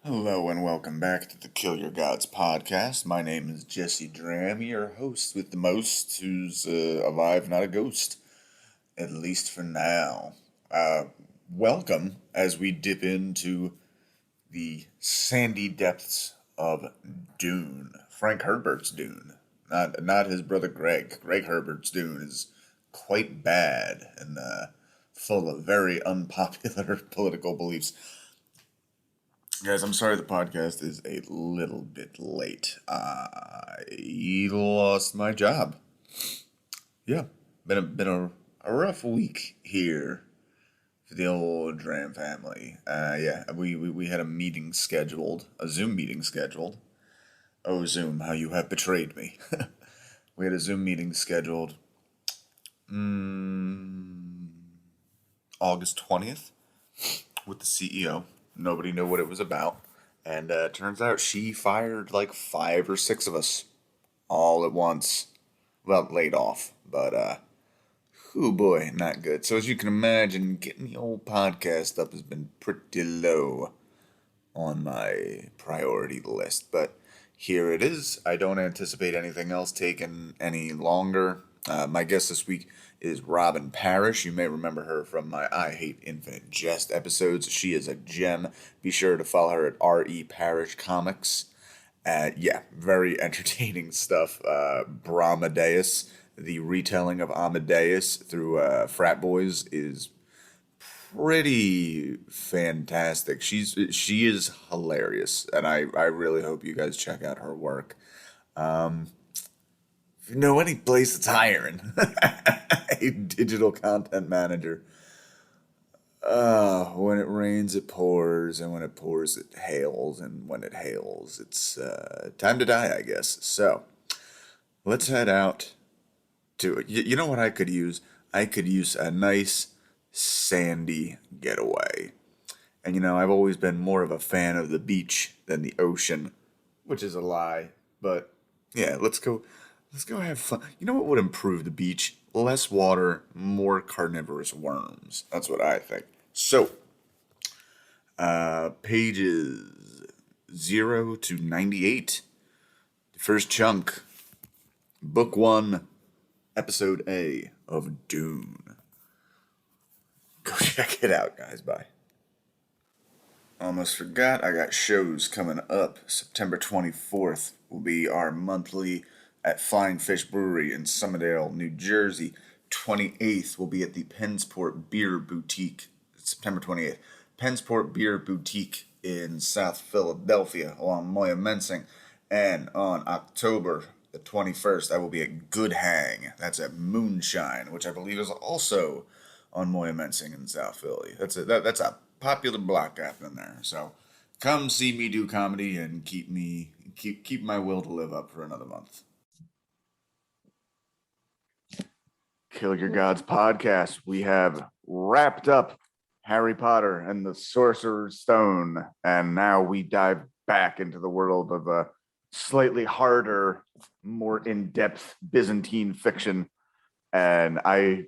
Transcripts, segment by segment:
Hello and welcome back to the Kill Your Gods podcast. My name is Jesse Dram, your host with the most, who's alive, not a ghost, at least for now. Welcome as we dip into the sandy depths of Dune. Frank Herbert's Dune, not his brother Greg. Greg Herbert's Dune is quite bad and full of very unpopular political beliefs. Guys, I'm sorry the podcast is a little bit late. I lost my job. Yeah, been a rough week here for the old Dram family. We had a meeting scheduled, a Zoom meeting scheduled. Oh, Zoom, how you have betrayed me. We had a Zoom meeting scheduled August 20th with the CEO. Nobody knew what it was about. And turns out she fired like 5 or 6 of us all at once. Well, laid off. But, oh boy, not good. So as you can imagine, getting the old podcast up has been pretty low on my priority list. But here it is. I don't anticipate anything else taking any longer. My guest this week is Robin Parrish. You may remember her from my I Hate Infinite Jest episodes. She is a gem. Be sure to follow her at R.E. Parrish Comics. Very entertaining stuff. Brahmadeus, the retelling of Amadeus through Frat Boys, is pretty fantastic. She is hilarious, and I really hope you guys check out her work. If you know any place that's hiring a digital content manager, when it rains, it pours, and when it pours, it hails, and when it hails, it's time to die, I guess. So let's head out to it. You know what I could use? I could use a nice sandy getaway. And I've always been more of a fan of the beach than the ocean, which is a lie. But yeah, let's go. Let's go have fun. You know what would improve the beach? Less water, more carnivorous worms. That's what I think. So, pages 0 to 98. The first chunk. Book 1, Episode A of Dune. Go check it out, guys. Bye. Almost forgot, I got shows coming up. September 24th will be our monthly at Flying Fish Brewery in Summerdale, New Jersey. 28th will be at the Pensport Beer Boutique. September 28th. Pensport Beer Boutique in South Philadelphia along Moya Mensing. And on October the 21st, I will be at Good Hang. That's at Moonshine, which I believe is also on Moya Mensing in South Philly. That's a popular block happening there. So come see me do comedy and keep my will to live up for another month. Kill Your Gods podcast. We have wrapped up Harry Potter and the Sorcerer's Stone, and now we dive back into the world of a slightly harder, more in-depth Byzantine fiction. And I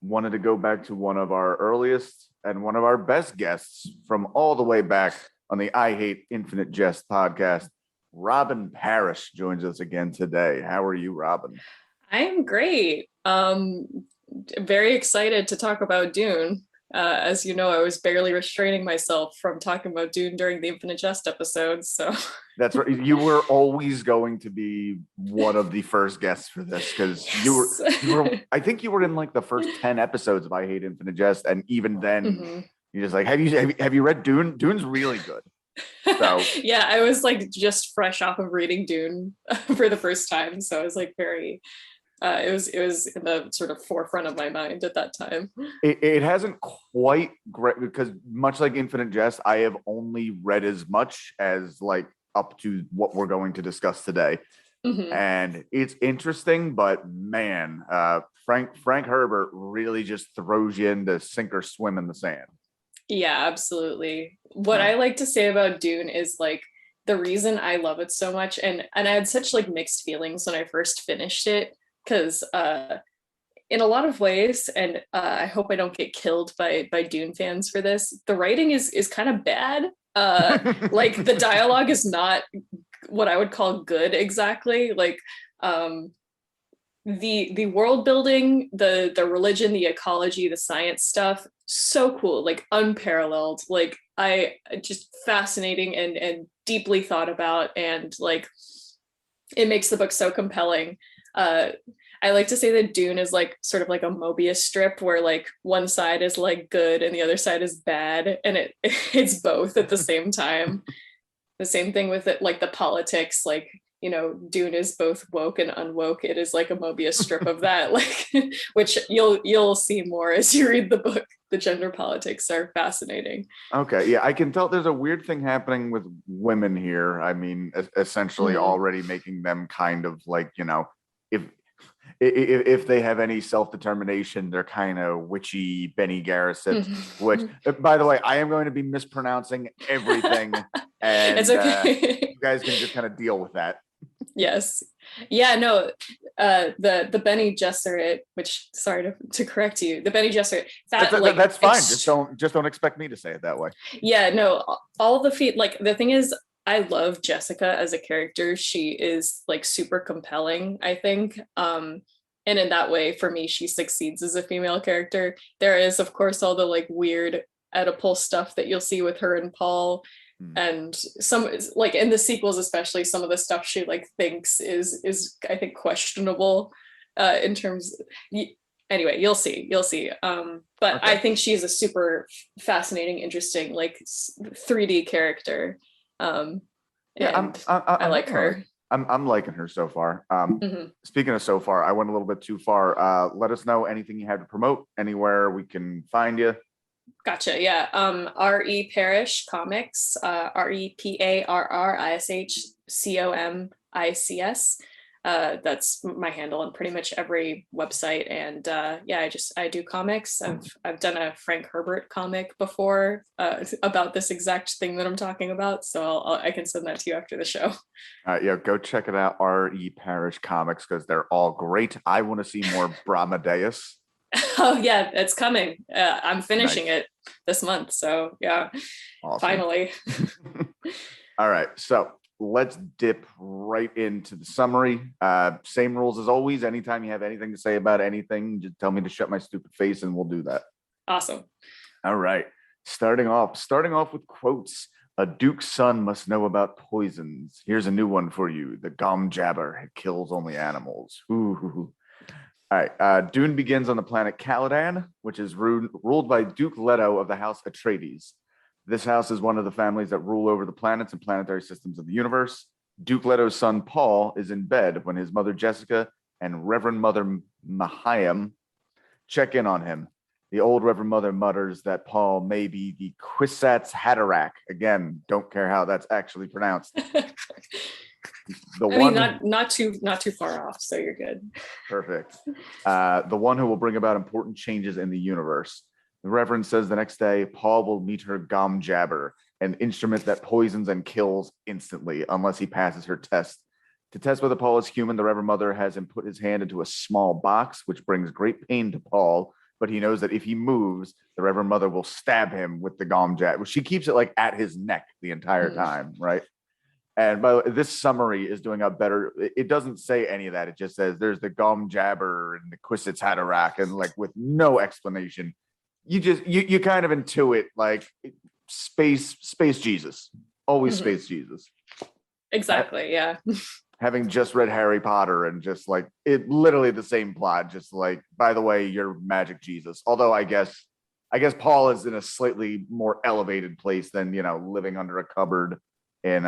wanted to go back to one of our earliest and one of our best guests from all the way back on the I Hate Infinite Jest podcast. Robin Parrish joins us again today. How are you, Robin? I am great. Very excited to talk about Dune. As you know, I was barely restraining myself from talking about Dune during the Infinite Jest episodes. So that's right. You were always going to be one of the first guests for this because yes. you were. I think you were in like the first 10 episodes of I Hate Infinite Jest, and even then, you're just like, have you read Dune? Dune's really good. So yeah, I was like just fresh off of reading Dune for the first time, so I was like very. It was in the sort of forefront of my mind at that time. It hasn't quite great because much like Infinite Jest, I have only read as much as like up to what we're going to discuss today. And it's interesting, but man, Frank Herbert really just throws you into sink or swim in the sand. Yeah, absolutely. What I like to say about Dune is like the reason I love it so much, and I had such like mixed feelings when I first finished it, because in a lot of ways, and I hope I don't get killed by Dune fans for this, the writing is kind of bad. Like the dialogue is not what I would call good exactly. Like the world building, the religion, the ecology, the science stuff, so cool, like unparalleled. Like I just fascinating and deeply thought about, and like it makes the book so compelling. I like to say that Dune is like sort of like a Mobius strip where like one side is like good and the other side is bad, and it's both at the same time. The same thing with it, like the politics, like Dune is both woke and unwoke. It is like a Mobius strip of that, like which you'll see more as you read the book. The gender politics are fascinating. Okay, yeah, I can tell there's a weird thing happening with women here. I mean, essentially already making them kind of like, if if they have any self-determination, they're kind of witchy Benny Garrison, which, by the way, I am going to be mispronouncing everything, and it's okay. you guys can just kind of deal with that. Yes. Yeah, no, the Benny Gesserit, which, sorry to correct you, the Benny Gesserit, that's fine. Just don't expect me to say it that way. Yeah, no, all the feet, like the thing is, I love Jessica as a character. She is like super compelling, I think. And in that way, for me, she succeeds as a female character. There is, of course, all the like weird Oedipal stuff that you'll see with her and Paul. And some, like in the sequels especially, some of the stuff she like thinks is I think questionable in terms anyway, you'll see but okay. I think she's a super fascinating, interesting, like 3D character. Yeah, I like her. I'm liking her so far. Speaking of so far, I went a little bit too far. Let us know anything you have to promote, anywhere we can find you. Gotcha. Yeah. R.E. Parrish Comics, REPARRISHCOMICS. That's my handle on pretty much every website. And yeah, I do comics. I've done a Frank Herbert comic before about this exact thing that I'm talking about. So I can send that to you after the show. Yeah, go check it out, R.E. Parrish Comics, because they're all great. I want to see more Brahmadeus. Oh yeah, it's coming. I'm finishing it this month, so yeah, awesome. Finally. All right, so let's dip right into the summary. Same rules as always. Anytime you have anything to say about anything, just tell me to shut my stupid face and we'll do that. Awesome. All right, starting off with quotes. A duke's son must know about poisons. Here's a new one for you. The gom jabber, it kills only animals. Ooh. All right, Dune begins on the planet Caladan, which is ruled by Duke Leto of the House Atreides. This house is one of the families that rule over the planets and planetary systems of the universe. Duke Leto's son, Paul, is in bed when his mother, Jessica, and Reverend Mother Mahayam check in on him. The old Reverend Mother mutters that Paul may be the Kwisatz Haderach. Again, don't care how that's actually pronounced. Not too far off, so you're good. Perfect. The one who will bring about important changes in the universe. The Reverend says the next day, Paul will meet her gom jabber, an instrument that poisons and kills instantly unless he passes her test. To test whether Paul is human, the Reverend Mother has him put his hand into a small box, which brings great pain to Paul, but he knows that if he moves, the Reverend Mother will stab him with the gom jabber. She keeps it like at his neck the entire time, right? And by the way, this summary is doing a better. It doesn't say any of that. It just says there's the gom jabber and the Kwisatz Haderach, and like with no explanation, you kind of intuit like space Jesus, always space Jesus. Exactly. Yeah. Having just read Harry Potter and just like it, literally the same plot. Just like, by the way, you're magic Jesus. Although I guess Paul is in a slightly more elevated place than living under a cupboard in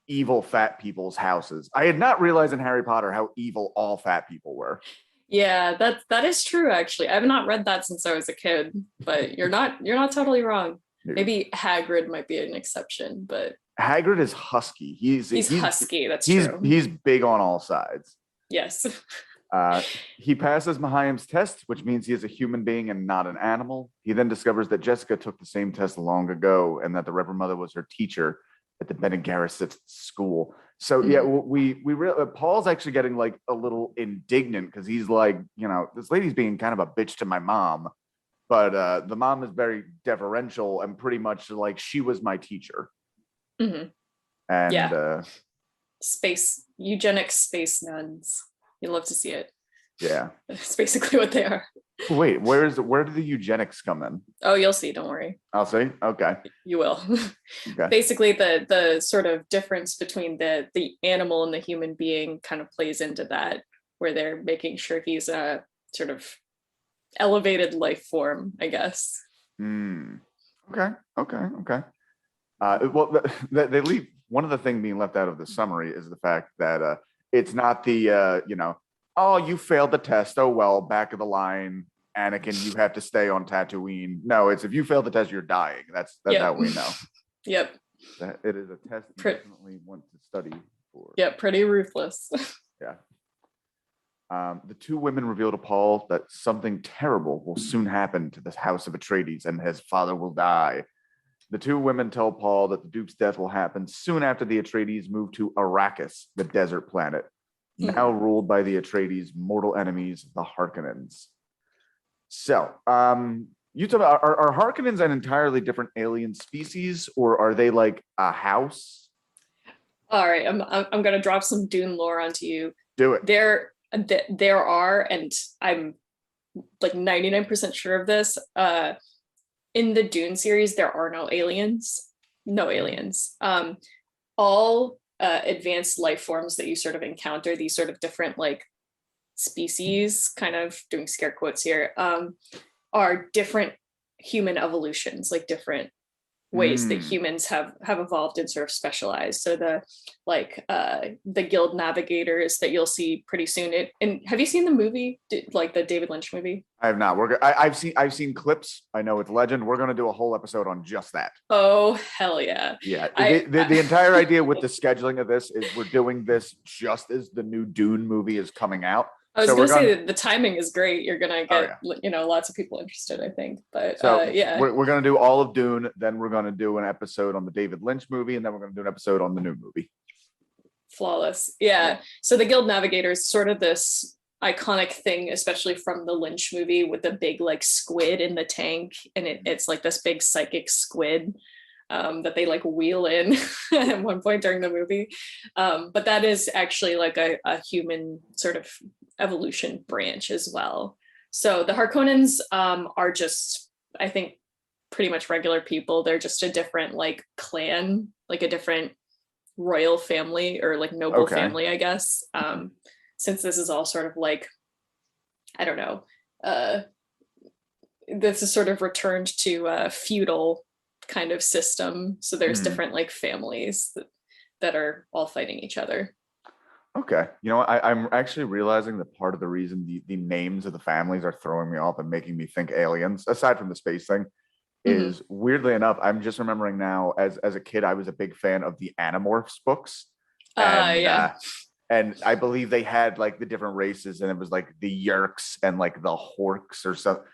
evil fat people's houses. I had not realized in Harry Potter how evil all fat people were. Yeah, that is true. Actually, I've not read that since I was a kid, but you're not totally wrong. Maybe Hagrid might be an exception, but Hagrid is husky. He's husky. That's true. He's big on all sides. Yes. He passes Mahayam's test, which means he is a human being and not an animal. He then discovers that Jessica took the same test long ago and that the Reverend Mother was her teacher at the Bene Gesserit school. So yeah, Paul's actually getting like a little indignant because he's like, this lady's being kind of a bitch to my mom. But the mom is very deferential and pretty much like she was my teacher. Mm-hmm. And yeah. Space eugenics space nuns. You love to see it. Yeah. It's basically what they are. Wait, where do the eugenics come in? Oh, you'll see. Don't worry. I'll see. Okay. You will. Okay. Basically, the sort of difference between the animal and the human being kind of plays into that, where they're making sure he's a sort of elevated life form, I guess. Okay. Well, they leave one of the things being left out of the summary is the fact that it's not the oh, you failed the test. Oh well, back of the line, Anakin, you have to stay on Tatooine. No, it's if you fail the test, you're dying. That's how we know. Yep. That it is a test you definitely want to study for. Yeah, pretty ruthless. Yeah. The two women reveal to Paul that something terrible will soon happen to this house of Atreides and his father will die. The two women tell Paul that the Duke's death will happen soon after the Atreides move to Arrakis, the desert planet, now ruled by the Atreides' mortal enemies, the Harkonnens. So, you talk about, are Harkonnens an entirely different alien species, or are they like a house? All right, I'm gonna drop some Dune lore onto you. Do it. There are, and I'm like 99% sure of this. In the Dune series, there are no aliens. All advanced life forms that you sort of encounter, these sort of different like species, kind of doing scare quotes here, are different human evolutions, like different ways that humans have evolved and sort of specialized. So the guild navigators that you'll see pretty soon. And have you seen the movie, like the David Lynch movie? I have not. I've seen clips. I know it's legend. We're going to do a whole episode on just that. Oh hell yeah! Yeah. The entire idea with the scheduling of this is we're doing this just as the new Dune movie is coming out. I was going to say that the timing is great. You're going to get, lots of people interested, I think. But yeah. We're going to do all of Dune. Then we're going to do an episode on the David Lynch movie. And then we're going to do an episode on the new movie. Flawless. Yeah. So the Guild Navigator is sort of this iconic thing, especially from the Lynch movie with the big like squid in the tank. And it's like this big psychic squid that they like wheel in at one point during the movie. But that is actually like a human sort of evolution branch as well. So the Harkonnens are just, I think, pretty much regular people. They're just a different like clan, like a different royal family or like noble family, I guess. Since this is all sort of like, I don't know, this is sort of returned to a feudal kind of system. So there's different like families that are all fighting each other. Okay. You know what? I'm actually realizing that part of the reason the names of the families are throwing me off and making me think aliens, aside from the space thing, is weirdly enough, I'm just remembering now as a kid, I was a big fan of the Animorphs books. And, and I believe they had like the different races and it was like the Yerks and like the Horks or something.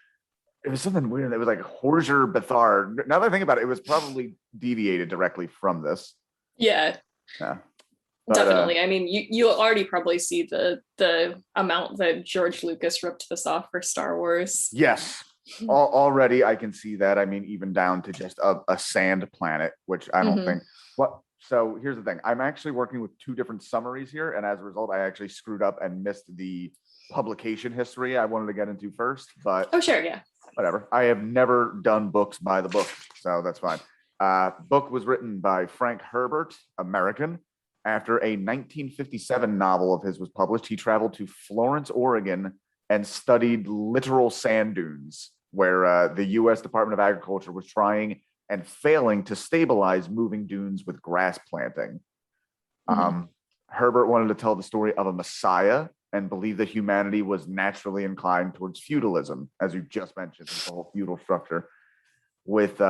It was something weird. It was like Horger Bethar. Now that I think about it, it was probably deviated directly from this. Yeah. But, definitely. I mean, you already probably see the amount that George Lucas ripped this off for Star Wars. Yes. Already I can see that. I mean, even down to just a sand planet, which I don't think. Well, so here's the thing. I'm actually working with two different summaries here. And as a result, I actually screwed up and missed the publication history I wanted to get into first. But oh, sure. Yeah. Whatever. I have never done books by the book. So that's fine. Book was written by Frank Herbert, American. After a 1957 novel of his was published, he traveled to Florence, Oregon, and studied literal sand dunes, where the U.S. Department of Agriculture was trying and failing to stabilize moving dunes with grass planting. Herbert wanted to tell the story of a messiah and believed that humanity was naturally inclined towards feudalism, as you just mentioned, the whole feudal structure, with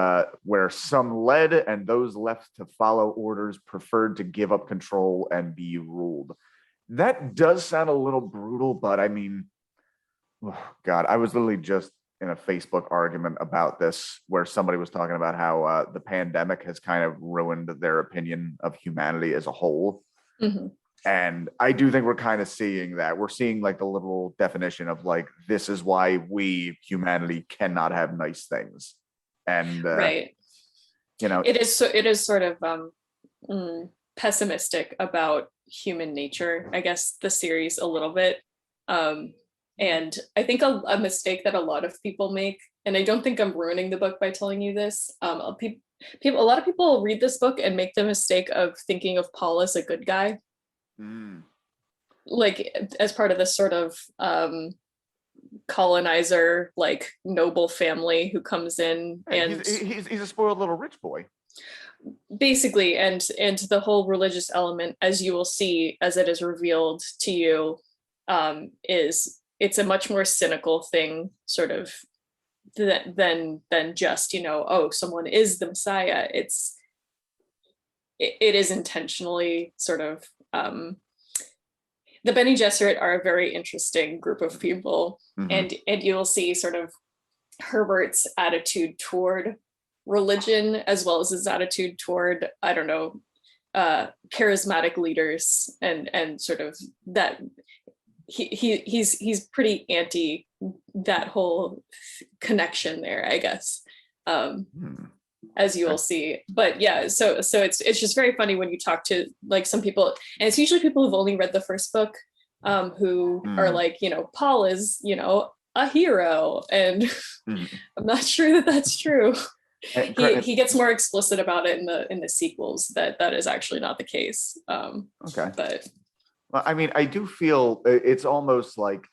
where some led and those left to follow orders preferred to give up control and be ruled. That does sound a little brutal, but I mean, oh God, I was literally just in a Facebook argument about this where somebody was talking about how the pandemic has kind of ruined their opinion of humanity as a whole. And I do think we're kind of seeing that. We're seeing like the literal definition of like, this is why we, humanity, cannot have nice things. And, right. It is sort of pessimistic about human nature, I guess, the series a little bit. And I think a mistake that a lot of people make, and I don't think I'm ruining the book by telling you this, a lot of people read this book and make the mistake of thinking of Paul as a good guy. Like as part of this sort of colonizer, like noble family who comes in, and he's a spoiled little rich boy. Basically, and the whole religious element, as you will see as it is revealed to you, it's a much more cynical thing, sort of, than just, oh, someone is the Messiah. It is intentionally sort of the Bene Gesserit are a very interesting group of people, and you'll see sort of Herbert's attitude toward religion as well as his attitude toward, I don't know, charismatic leaders, and sort of that he's pretty anti that whole connection there, I guess, as you will see. But yeah, so it's just very funny when you talk to like some people, and it's usually people who've only read the first book, who are like, Paul is, a hero, and I'm not sure that that's true. He gets more explicit about it in the sequels, that is actually not the case. Okay. But well, I mean, I do feel it's almost like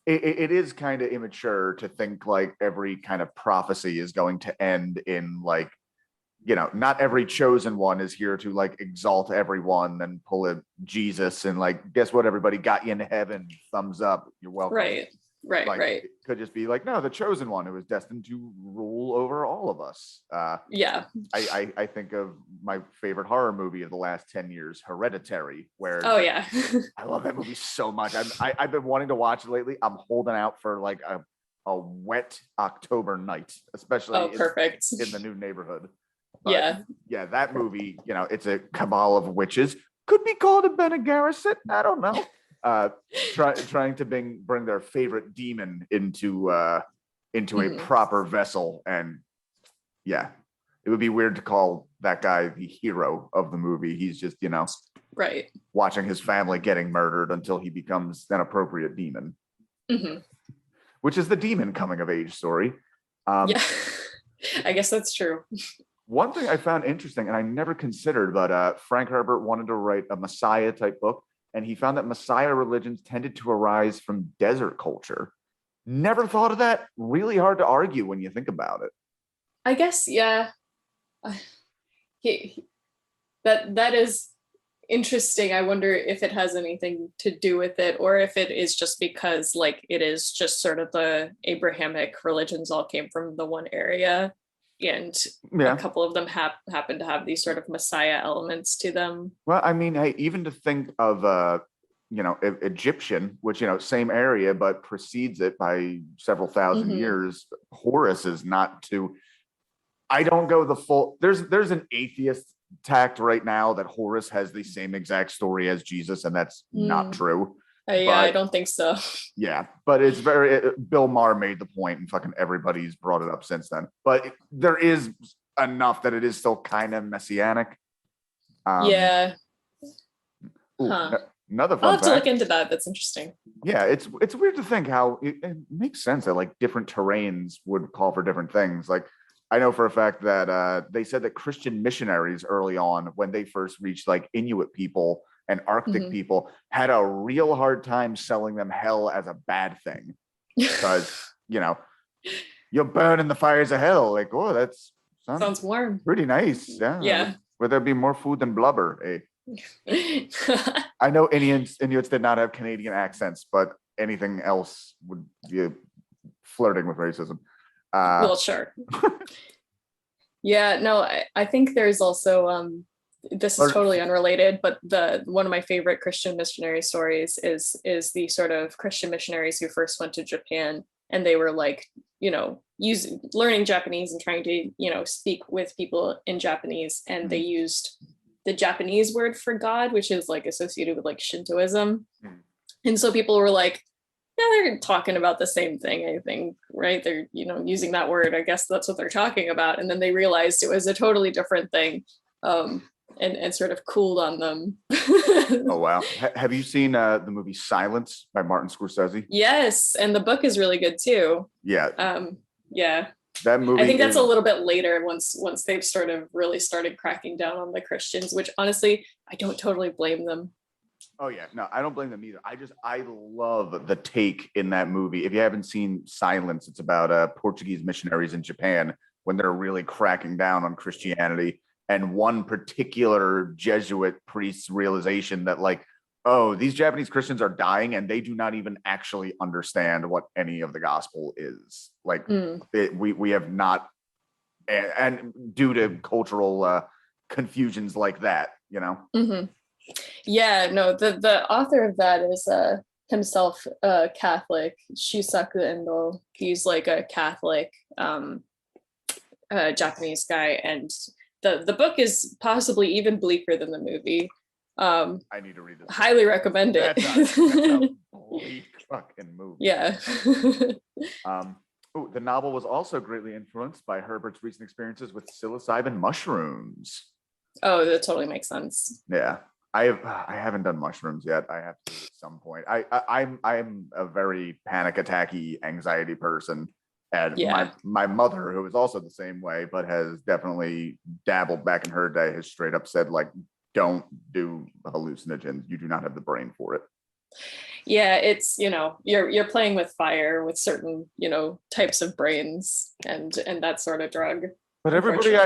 it is kind of immature to think like every kind of prophecy is going to end in like, not every chosen one is here to like exalt everyone and pull a Jesus and like, guess what, everybody, got you into heaven, thumbs up, you're welcome. Right. It could just be like, no, the chosen one who is destined to rule over all of us. Yeah. I think of my favorite horror movie of the last 10 years, Hereditary, where yeah. I love that movie so much. I've been wanting to watch it lately. I'm holding out for like a wet October night, especially perfect. in the new neighborhood. But, yeah, that movie, it's a cabal of witches. Could be called a Bene Gesserit. I don't know. Trying to bring their favorite demon into a proper vessel, and yeah, it would be weird to call that guy the hero of the movie. He's just watching his family getting murdered until he becomes an appropriate demon, which is the demon coming of age story. Yeah, I guess that's true. One thing I found interesting, and I never considered, but Frank Herbert wanted to write a Messiah type book. And he found that Messiah religions tended to arise from desert culture. Never thought of that. Really hard to argue when you think about it. I guess, yeah. That is interesting. I wonder if it has anything to do with it, or if it is just because like it is just sort of the Abrahamic religions all came from the one area, and a couple of them happen to have these sort of Messiah elements to them. Well, I mean, hey, even to think of Egyptian, which same area but precedes it by several thousand years. Horus is not too. I don't go the full. There's an atheist tact right now that Horus has the same exact story as Jesus, and that's not true. I don't think so. Yeah, but it's Bill Maher made the point, and fucking everybody's brought it up since then. But there is enough that it is still kind of messianic. Yeah. Another fun I'll have fact. to look into that. That's interesting. Yeah, it's weird to think how it makes sense that like different terrains would call for different things. Like I know for a fact that they said that Christian missionaries early on, when they first reached like Inuit people and Arctic people, had a real hard time selling them hell as a bad thing, because you'll burn in the fires of hell. Like, oh, that sounds warm, pretty nice. Yeah. Where there'd be more food than blubber. I know Inuits did not have Canadian accents, but anything else would be flirting with racism. Well, sure. Yeah, no, I think there's also this is totally unrelated, but one of my favorite Christian missionary stories is the sort of Christian missionaries who first went to Japan, and they were like, learning Japanese and trying to, speak with people in Japanese, and they used the Japanese word for God, which is like associated with like Shintoism. Mm. And so people were like, yeah, they're talking about the same thing, I think, right? They're, using that word. I guess that's what they're talking about. And then they realized it was a totally different thing, and sort of cooled on them. Oh, wow. Have you seen the movie Silence by Martin Scorsese? Yes. And the book is really good too. Yeah. Yeah. That movie I think that's a little bit later once they've sort of really started cracking down on the Christians, which honestly, I don't totally blame them. Oh yeah, no, I don't blame them either. I love the take in that movie. If you haven't seen Silence, it's about Portuguese missionaries in Japan when they're really cracking down on Christianity, and one particular Jesuit priest's realization that like, oh, these Japanese Christians are dying and they do not even actually understand what any of the gospel is. Like we have not, and due to cultural confusions like that, Mm-hmm. Yeah, no, the author of that is himself Catholic, Shusaku Endo. He's like a Catholic Japanese guy, and the book is possibly even bleaker than the movie. I need to read this. Highly recommend it. That's a bleak fucking movie. Yeah. The novel was also greatly influenced by Herbert's recent experiences with psilocybin mushrooms. Oh, that totally makes sense. Yeah. I haven't done mushrooms yet. I have to at some point. I'm a very panic attacky anxiety person. And my mother, who is also the same way, but has definitely dabbled back in her day, has straight up said, like, don't do hallucinogens. You do not have the brain for it. Yeah, it's, you're playing with fire with certain, types of brains and that sort of drug. But everybody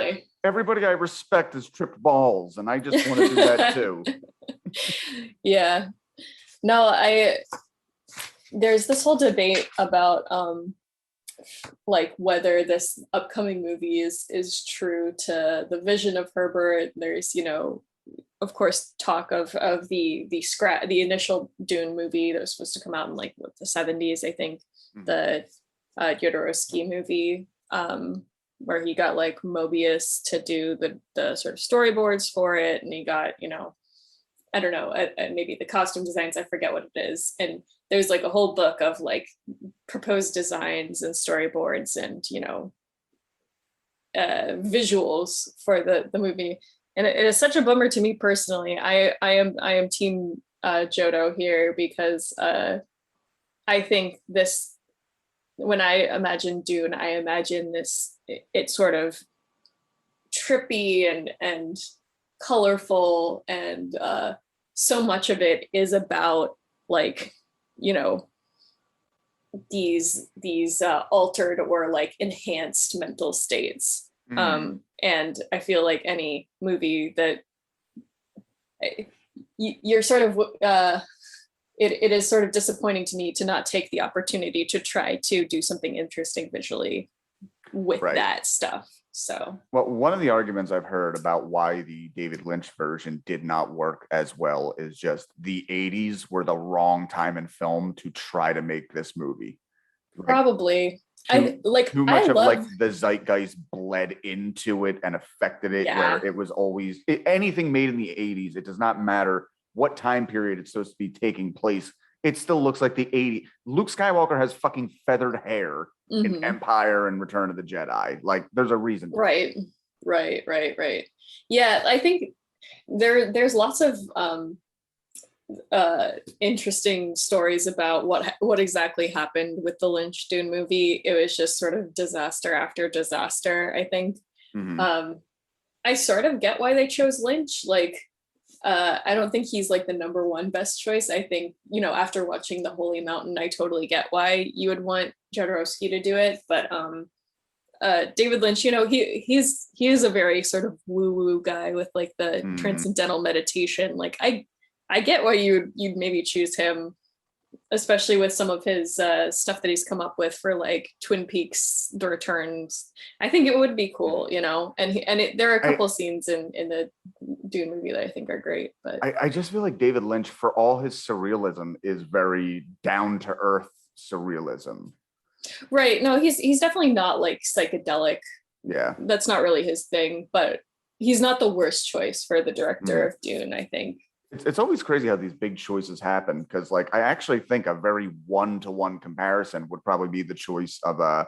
I respect has tripped balls, and I just want to do that too. Yeah. No, there's this whole debate about like whether this upcoming movie is true to the vision of Herbert. There's, of course, talk of the initial Dune movie that was supposed to come out in like the 70s, I think, the Jodorowsky movie, where he got like Mobius to do the sort of storyboards for it, and he got, I don't know, maybe the costume designs, I forget what it is, and there's like a whole book of like proposed designs and storyboards and visuals for the movie. And it is such a bummer to me personally. I am team Jodo here, because I think this, when I imagine Dune, I imagine this, it's sort of trippy and colorful, and so much of it is about like, these altered or like enhanced mental states. And I feel like any movie that you're sort of it is sort of disappointing to me to not take the opportunity to try to do something interesting visually with that stuff. So, well, one of the arguments I've heard about why the David Lynch version did not work as well is just the 80s were the wrong time in film to try to make this movie. Probably. Too much of like the zeitgeist bled into it and affected it, where it was always anything made in the 80s. It does not matter what time period it's supposed to be taking place. It still looks like the 80s. Luke Skywalker has fucking feathered hair in Empire and Return of the Jedi. Like, there's a reason. Right. Yeah, I think there's lots of interesting stories about what exactly happened with the Lynch Dune movie. It was just sort of disaster after disaster, I think. I sort of get why they chose Lynch. Like, I don't think he's like the number one best choice. I think, after watching The Holy Mountain, I totally get why you would want Jodorowsky to do it. But David Lynch, he is a very sort of woo-woo guy with like the transcendental meditation. Like, I get why you'd maybe choose him, especially with some of his stuff that he's come up with for like Twin Peaks: The Returns. I think it would be cool, and there are a couple scenes in the Dune movie that I think are great. But I just feel like David Lynch, for all his surrealism, is very down to earth surrealism. Right. No, he's definitely not like psychedelic. Yeah. That's not really his thing, but he's not the worst choice for the director Mhm. of Dune, I think. It's always crazy how these big choices happen, because like I actually think a very one-to-one comparison would probably be the choice of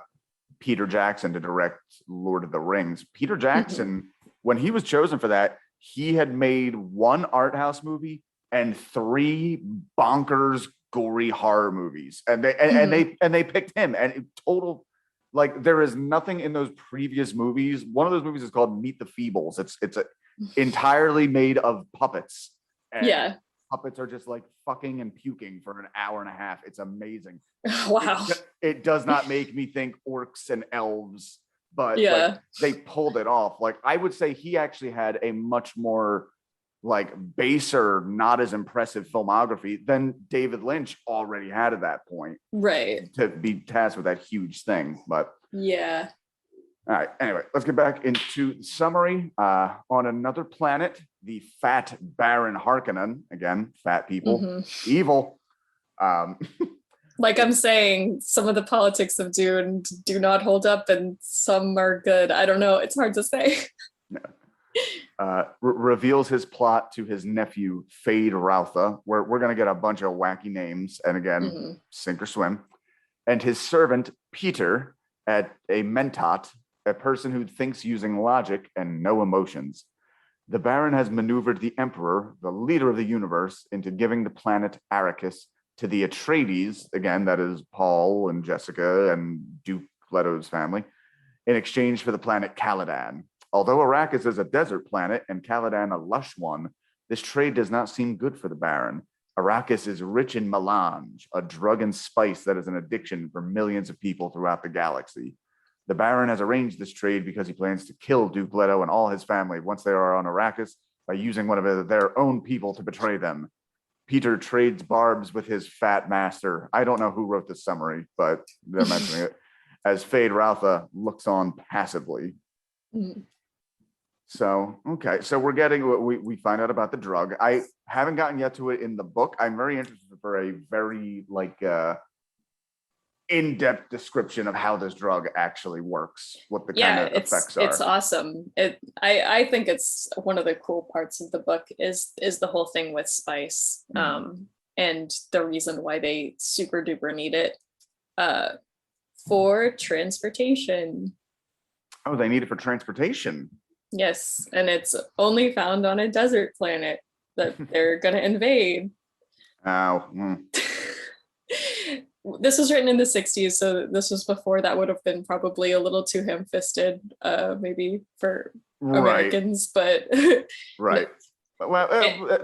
Peter Jackson to direct Lord of the Rings. Peter Jackson, when he was chosen for that, he had made one art house movie and 3 bonkers gory horror movies, and they picked him. And total, like, there is nothing in those previous movies. One of those movies is called Meet the Feebles. It's entirely made of puppets. And Yeah. puppets are just like fucking and puking for an hour and a half. It's amazing. Wow. It does not make me think orcs and elves, but Yeah. like they pulled it off. Like I would say he actually had a much more like baser, not as impressive filmography than David Lynch already had at that point. Right. To be tasked with that huge thing. But yeah. All right. Anyway, let's get back into the summary. On another planet, the Fat Baron Harkonnen, again, fat people, evil. Like I'm saying, some of the politics of Dune do not hold up and some are good. I don't know. It's hard to say. Reveals his plot to his nephew, Fade Routha. We're going to get a bunch of wacky names. And again, sink or swim. And his servant, Peter, at a mentat, a person who thinks using logic and no emotions. The Baron has maneuvered the Emperor, the leader of the universe, into giving the planet Arrakis to the Atreides, again, that is Paul and Jessica and Duke Leto's family, in exchange for the planet Caladan. Although Arrakis is a desert planet and Caladan a lush one, this trade does not seem good for the Baron. Arrakis is rich in melange, a drug and spice that is an addiction for millions of people throughout the galaxy. The Baron has arranged this trade because he plans to kill Duke Leto and all his family once they are on Arrakis by using one of their own people to betray them. Peter trades barbs with his fat master. I don't know who wrote this summary, but they're mentioning it. As Fade Routha looks on passively. So, okay. So we're getting, we find out about the drug. I haven't gotten yet to it in the book. I'm very interested for a very like in-depth description of how this drug actually works, what the kind of effects are. It's awesome. I think it's one of the cool parts of the book is the whole thing with spice, and the reason why they super duper need it for transportation. Oh, they need it for transportation. Yes, and it's only found on a desert planet that they're gonna invade. Oh. This was written in the 60s, so this was before that would have been probably a little too ham-fisted, maybe for Americans, but right. Well,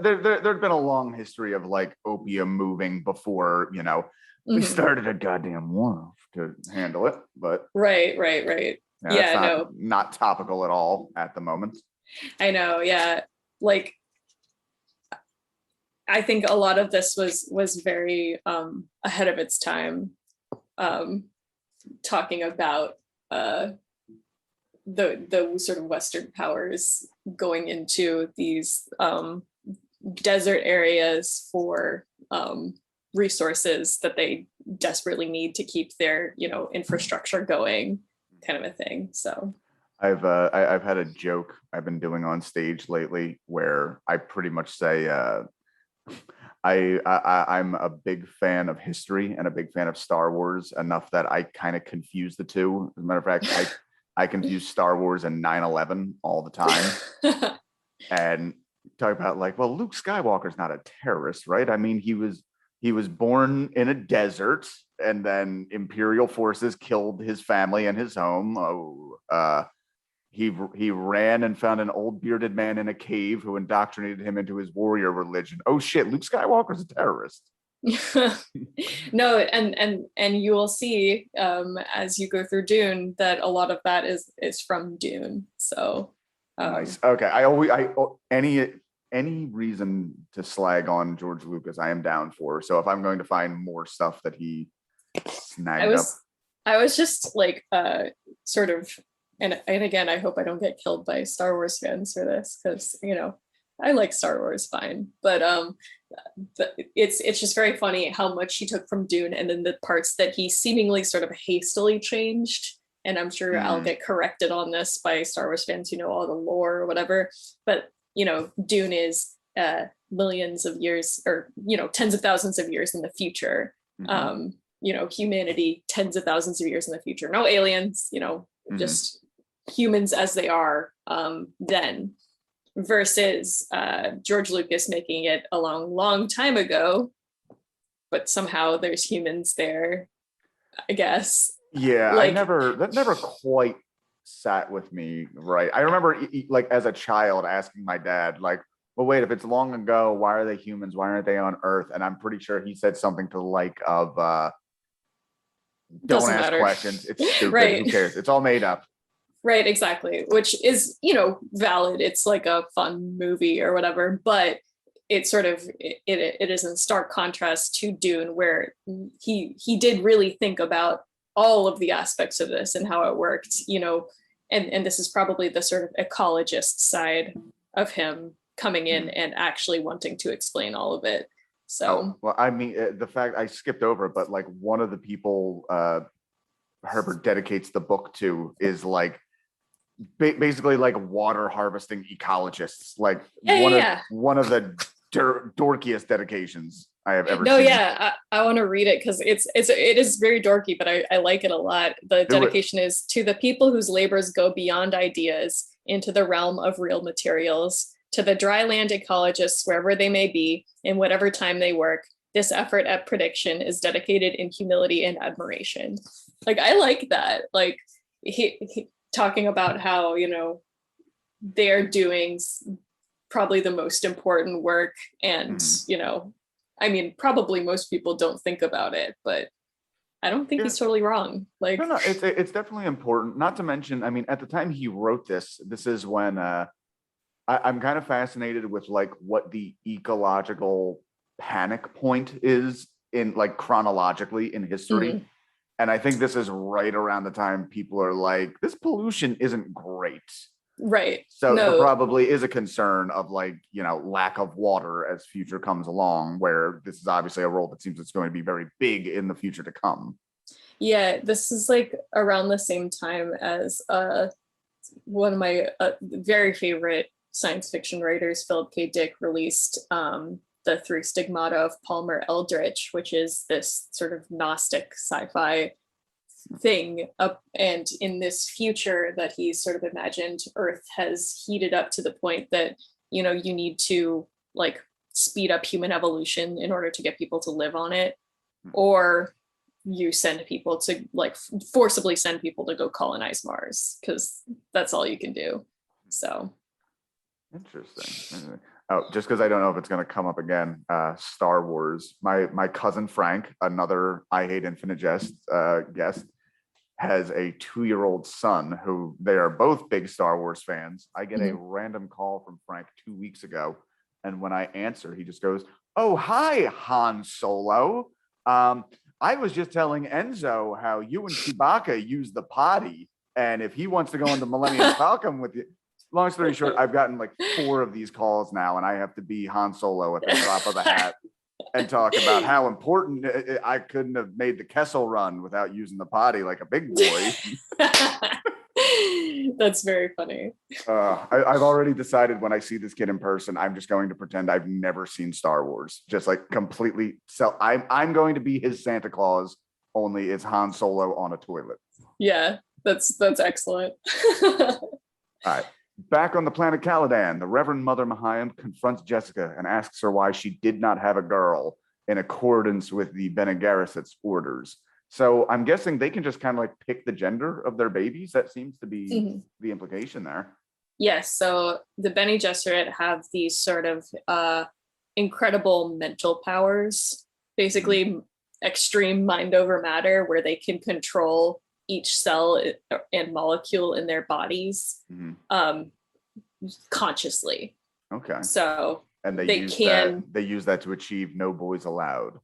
there'd been a long history of like opium moving before, you know, we started a goddamn war to handle it, but right. Yeah, not topical at all at the moment. I know, yeah. Like, I think a lot of this was very ahead of its time, talking about the sort of Western powers going into these desert areas for resources that they desperately need to keep their, you know, infrastructure going, kind of a thing. So I've had a joke I've been doing on stage lately where I pretty much say I'm a big fan of history and a big fan of Star Wars enough that I kind of confuse the two. As a matter of fact, I confuse Star Wars and 9/11 all the time. And talk about like, well, Luke Skywalker's not a terrorist, right? I mean, he was born in a desert and then Imperial forces killed his family and his home. He ran and found an old bearded man in a cave who indoctrinated him into his warrior religion. Oh shit, Luke Skywalker's a terrorist. No, and you will see as you go through Dune that a lot of that is from Dune. So nice. Okay, any reason to slag on George Lucas, I am down for. So if I'm going to find more stuff that he snagged up, I was just like sort of. And again, I hope I don't get killed by Star Wars fans for this, because, you know, I like Star Wars fine. But it's just very funny how much he took from Dune and then the parts that he seemingly sort of hastily changed and I'm sure I'll get corrected on this by Star Wars fans who know all the lore or whatever, but Dune is millions of years, or tens of thousands of years in the future. Humanity tens of thousands of years in the future. No aliens, just humans as they are then, versus George Lucas making it a long time ago, but somehow there's humans there, I guess. Yeah, that never quite sat with me, right? I remember like as a child asking my dad, like, well, wait, if it's long ago, why are they humans? Why aren't they on Earth? And I'm pretty sure he said something to the like of don't ask questions. It's stupid. Right. Who cares? It's all made up. Right, exactly. Which is, valid. It's like a fun movie or whatever, but it sort of it is in stark contrast to Dune, where he did really think about all of the aspects of this and how it worked, and this is probably the sort of ecologist side of him coming in and actually wanting to explain all of it. So well, I mean, the fact I skipped over, but like one of the people Herbert dedicates the book to is like basically like water harvesting ecologists, like one of the dorkiest dedications I have ever seen. I want to read it because it is very dorky, but I like it a lot. The dedication is to the people whose labors go beyond ideas into the realm of real materials, to the dry land ecologists wherever they may be, in whatever time they work. This effort at prediction is dedicated in humility and admiration. Like, I like that. Like he talking about how, they're doing probably the most important work. And, probably most people don't think about it, but I don't think he's totally wrong. Like, no, it's definitely important. Not to mention, I mean, at the time he wrote this is when I'm kind of fascinated with like what the ecological panic point is in like chronologically in history. And I think this is right around the time people are like, this pollution isn't great. Right. So there probably is a concern of like, lack of water as future comes along, where this is obviously a role that seems it's going to be very big in the future to come. Yeah, this is like around the same time as one of my very favorite science fiction writers, Philip K. Dick, released the Three Stigmata of Palmer Eldritch, which is this sort of Gnostic sci-fi thing and in this future that he's sort of imagined, Earth has heated up to the point that you need to like speed up human evolution in order to get people to live on it, or you send people to like forcibly send people to go colonize Mars, because that's all you can do. So interesting. Oh, just because I don't know if it's going to come up again, Star Wars. My cousin Frank, another I Hate Infinite Jest guest, has a 2-year-old son who they are both big Star Wars fans. I get a random call from Frank 2 weeks ago, and when I answer, he just goes, "Oh, hi, Han Solo. I was just telling Enzo how you and Chewbacca use the potty, and if he wants to go on the Millennium Falcon with you." Long story short, I've gotten like 4 of these calls now, and I have to be Han Solo at the drop of a hat and talk about how important I couldn't have made the Kessel Run without using the potty like a big boy. That's very funny. I've already decided when I see this kid in person, I'm just going to pretend I've never seen Star Wars. Just like completely. So I'm going to be his Santa Claus, only it's Han Solo on a toilet. Yeah, that's excellent. All right. Back on the planet Caladan, the Reverend Mother Mahayam confronts Jessica and asks her why she did not have a girl in accordance with the Bene Gesserit's orders. So I'm guessing they can just kind of like pick the gender of their babies. That seems to be the implication there. Yes. So the Bene Gesserit have these sort of incredible mental powers, basically extreme mind over matter, where they can control each cell and molecule in their bodies consciously. Okay. So and they use that to achieve no boys allowed.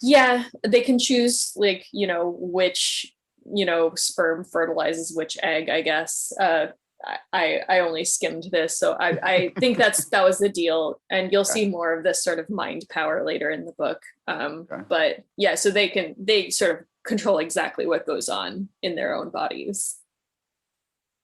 Yeah, they can choose like, which, sperm fertilizes which egg, I guess. I only skimmed this, so I think that was the deal, and you'll see more of this sort of mind power later in the book. Okay. But yeah, so they sort of control exactly what goes on in their own bodies.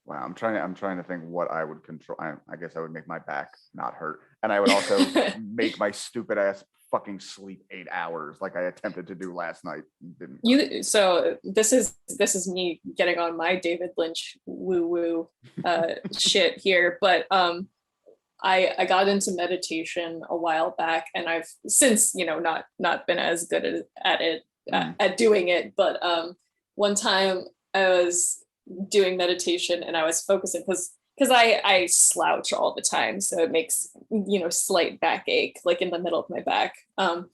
Wow, I'm trying to think what I would control. I guess I would make my back not hurt, and I would also make my stupid ass fucking sleep 8 hours like I attempted to do last night. Didn't. So this is me getting on my David Lynch woo woo shit here, but I got into meditation a while back, and I've since not been as good at it at doing it, but one time I was doing meditation and I was focusing because I slouch all the time, so it makes slight backache like in the middle of my back, and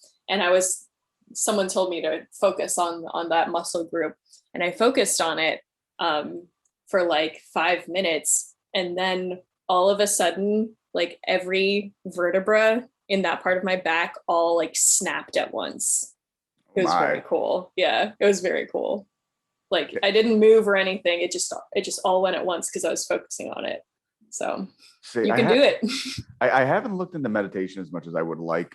someone told me to focus on that muscle group, and I focused on it for like 5 minutes, and then all of a sudden like every vertebra in that part of my back all like snapped at once. It was very cool. Yeah, it was very cool. Like I didn't move or anything. It just all went at once because I was focusing on it. So you can do it. I haven't looked into meditation as much as I would like.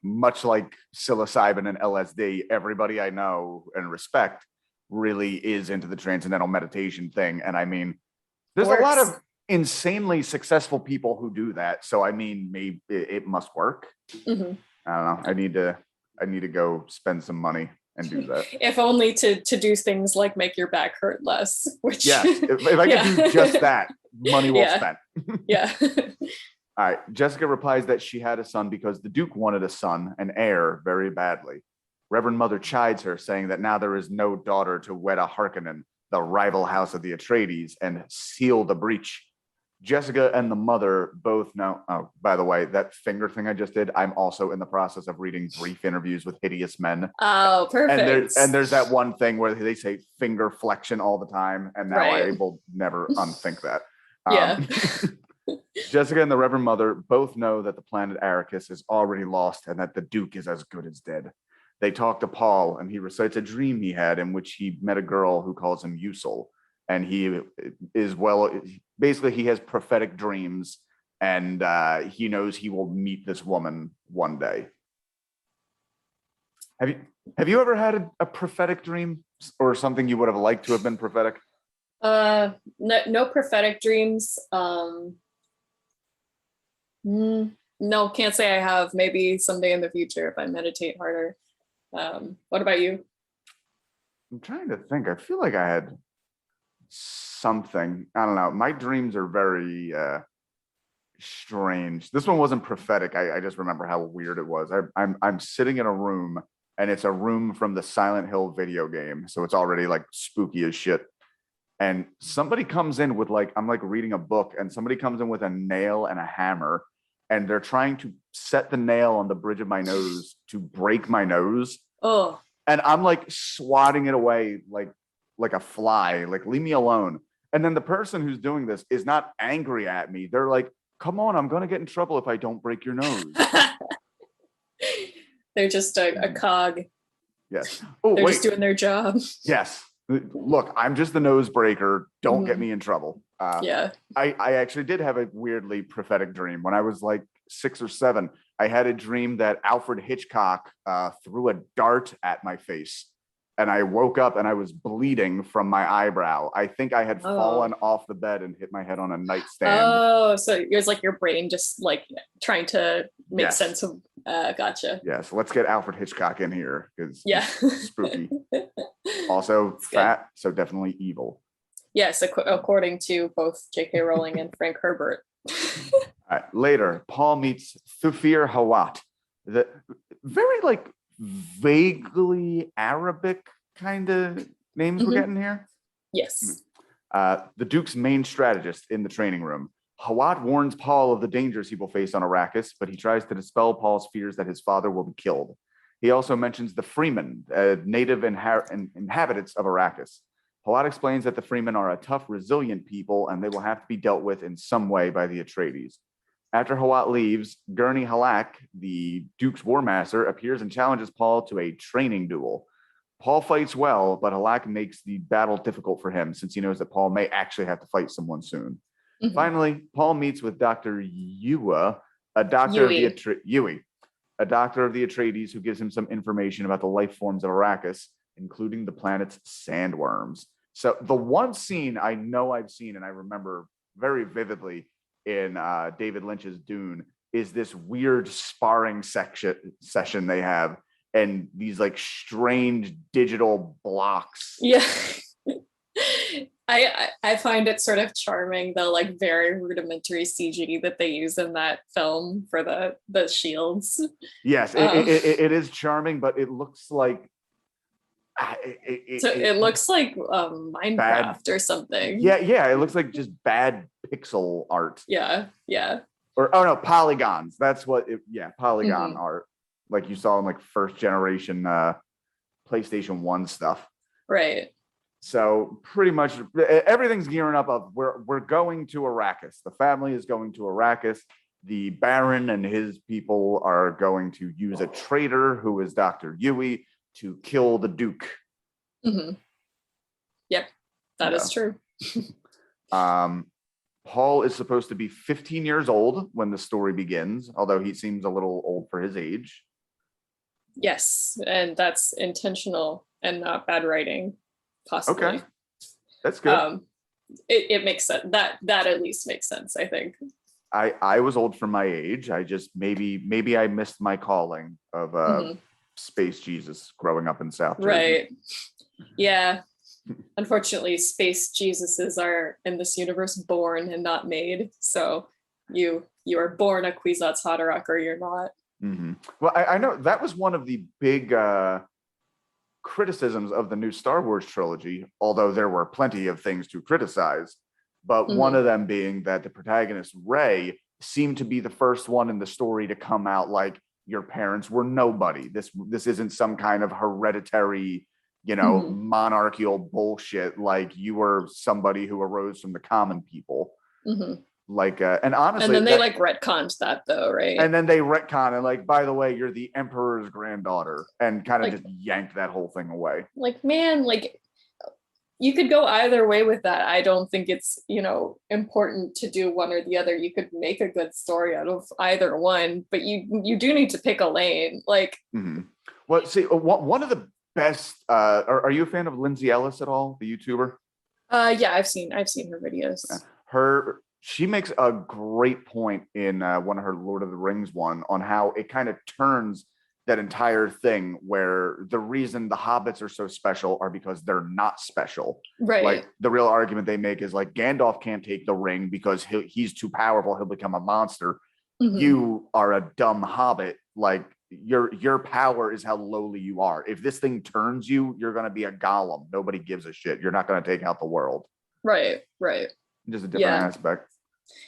Much like psilocybin and LSD, everybody I know and respect really is into the transcendental meditation thing. And I mean, there's a lot of insanely successful people who do that. So I mean, maybe it must work. Mm-hmm. I don't know. I need to go spend some money and do that. If only to do things like make your back hurt less. Which if I can do just that, money well spent. Yeah. All right. Jessica replies that she had a son because the Duke wanted a son, an heir, very badly. Reverend Mother chides her, saying that now there is no daughter to wed a Harkonnen, the rival house of the Atreides, and seal the breach. Jessica and the mother both know. Oh, by the way, that finger thing I just did, I'm also in the process of reading brief interviews with hideous men. Oh, perfect. And there's that one thing where they say finger flexion all the time, and now I will never unthink that. Jessica and the Reverend Mother both know that the planet Arrakis is already lost and that the Duke is as good as dead. They talk to Paul, and he recites a dream he had in which he met a girl who calls him Usul. And he is basically he has prophetic dreams, and he knows he will meet this woman one day. Have you ever had a prophetic dream or something you would have liked to have been prophetic? No prophetic dreams. No, can't say I have. Maybe someday in the future if I meditate harder. What about you? I'm trying to think. I feel like I had something. I don't know. My dreams are very strange. This one wasn't prophetic. I just remember how weird it was. I'm sitting in a room, and it's a room from the Silent Hill video game, so it's already like spooky as shit. And somebody comes in with I'm reading a book, and somebody comes in with a nail and a hammer, and they're trying to set the nail on the bridge of my nose to break my nose. Oh. And I'm like swatting it away like a fly, like leave me alone. And then the person who's doing this is not angry at me. They're like, come on, I'm gonna get in trouble if I don't break your nose. They're just a cog. Yes. They're just doing their job. Yes. Look, I'm just the nose breaker. Don't get me in trouble. Yeah. I actually did have a weirdly prophetic dream when I was like 6 or 7. I had a dream that Alfred Hitchcock threw a dart at my face, and I woke up and I was bleeding from my eyebrow. I think I had fallen off the bed and hit my head on a nightstand. Oh, so it was like your brain just like trying to make sense of. Gotcha. Yeah, so let's get Alfred Hitchcock in here because it's spooky. Also fat, so definitely evil. Yes, according to both J.K. Rowling and Frank Herbert. All right, later, Paul meets Sophia Hawat, the very vaguely Arabic kind of names we're getting here. Yes. The Duke's main strategist in the training room. Hawat warns Paul of the dangers he will face on Arrakis, but he tries to dispel Paul's fears that his father will be killed. He also mentions the Freemen, native inhabitants of Arrakis. Hawat explains that the Freemen are a tough, resilient people, and they will have to be dealt with in some way by the Atreides. After Hawat leaves, Gurney Halak, the Duke's War Master, appears and challenges Paul to a training duel. Paul fights well, but Halak makes the battle difficult for him since he knows that Paul may actually have to fight someone soon. Mm-hmm. Finally, Paul meets with Dr. Yua, a doctor of the Atreides, who gives him some information about the life forms of Arrakis, including the planet's sandworms. So the one scene I know I've seen and I remember very vividly in David Lynch's Dune is this weird sparring session they have, and these like strange digital blocks. Yeah. I find it sort of charming, the like very rudimentary CG that they use in that film for the shields. Yes, it is charming, but it looks like it looks like Minecraft bad, or something. Yeah, it looks like just bad pixel art. Yeah. Or oh no, polygons. That's what polygon art, like you saw in like first generation PlayStation 1 stuff. Right. So pretty much everything's gearing up of we're going to Arrakis. The family is going to Arrakis. The Baron and his people are going to use a traitor who is Dr. Yui to kill the Duke. Mm-hmm. Yep, that is true. Paul is supposed to be 15 years old when the story begins, although he seems a little old for his age. Yes, and that's intentional and not bad writing, possibly. Okay, that's good. It makes sense. That at least makes sense, I think. I was old for my age. I just maybe I missed my calling of Space Jesus growing up in South Jersey. Right. Yeah. Unfortunately, space Jesuses are in this universe born and not made. So you are born a Kwisatz Haderach or you're not. Mm-hmm. Well, I know that was one of the big criticisms of the new Star Wars trilogy, although there were plenty of things to criticize. But one of them being that the protagonist, Rey, seemed to be the first one in the story to come out like, your parents were nobody. This isn't some kind of hereditary, monarchical bullshit. Like, you were somebody who arose from the common people. Like, and honestly, and then they like retconned that though, right? And then they retcon and like, by the way, you're the emperor's granddaughter, and kind of just yanked that whole thing away. Like, man, like, you could go either way with that. I don't think it's, important to do one or the other. You could make a good story out of either one, but you do need to pick a lane. Like, well, see, one of the best. Are you a fan of Lindsay Ellis at all, the YouTuber? Yeah, I've seen her videos. She makes a great point in one of her Lord of the Rings one on how it kind of turns that entire thing where the reason the hobbits are so special are because they're not special. Right. Like, the real argument they make is like, Gandalf can't take the ring because he's too powerful. He'll become a monster. You are a dumb hobbit. Like, your power is how lowly you are. If this thing turns you, you're going to be a golem. Nobody gives a shit. You're not going to take out the world. Right. Just a different aspect.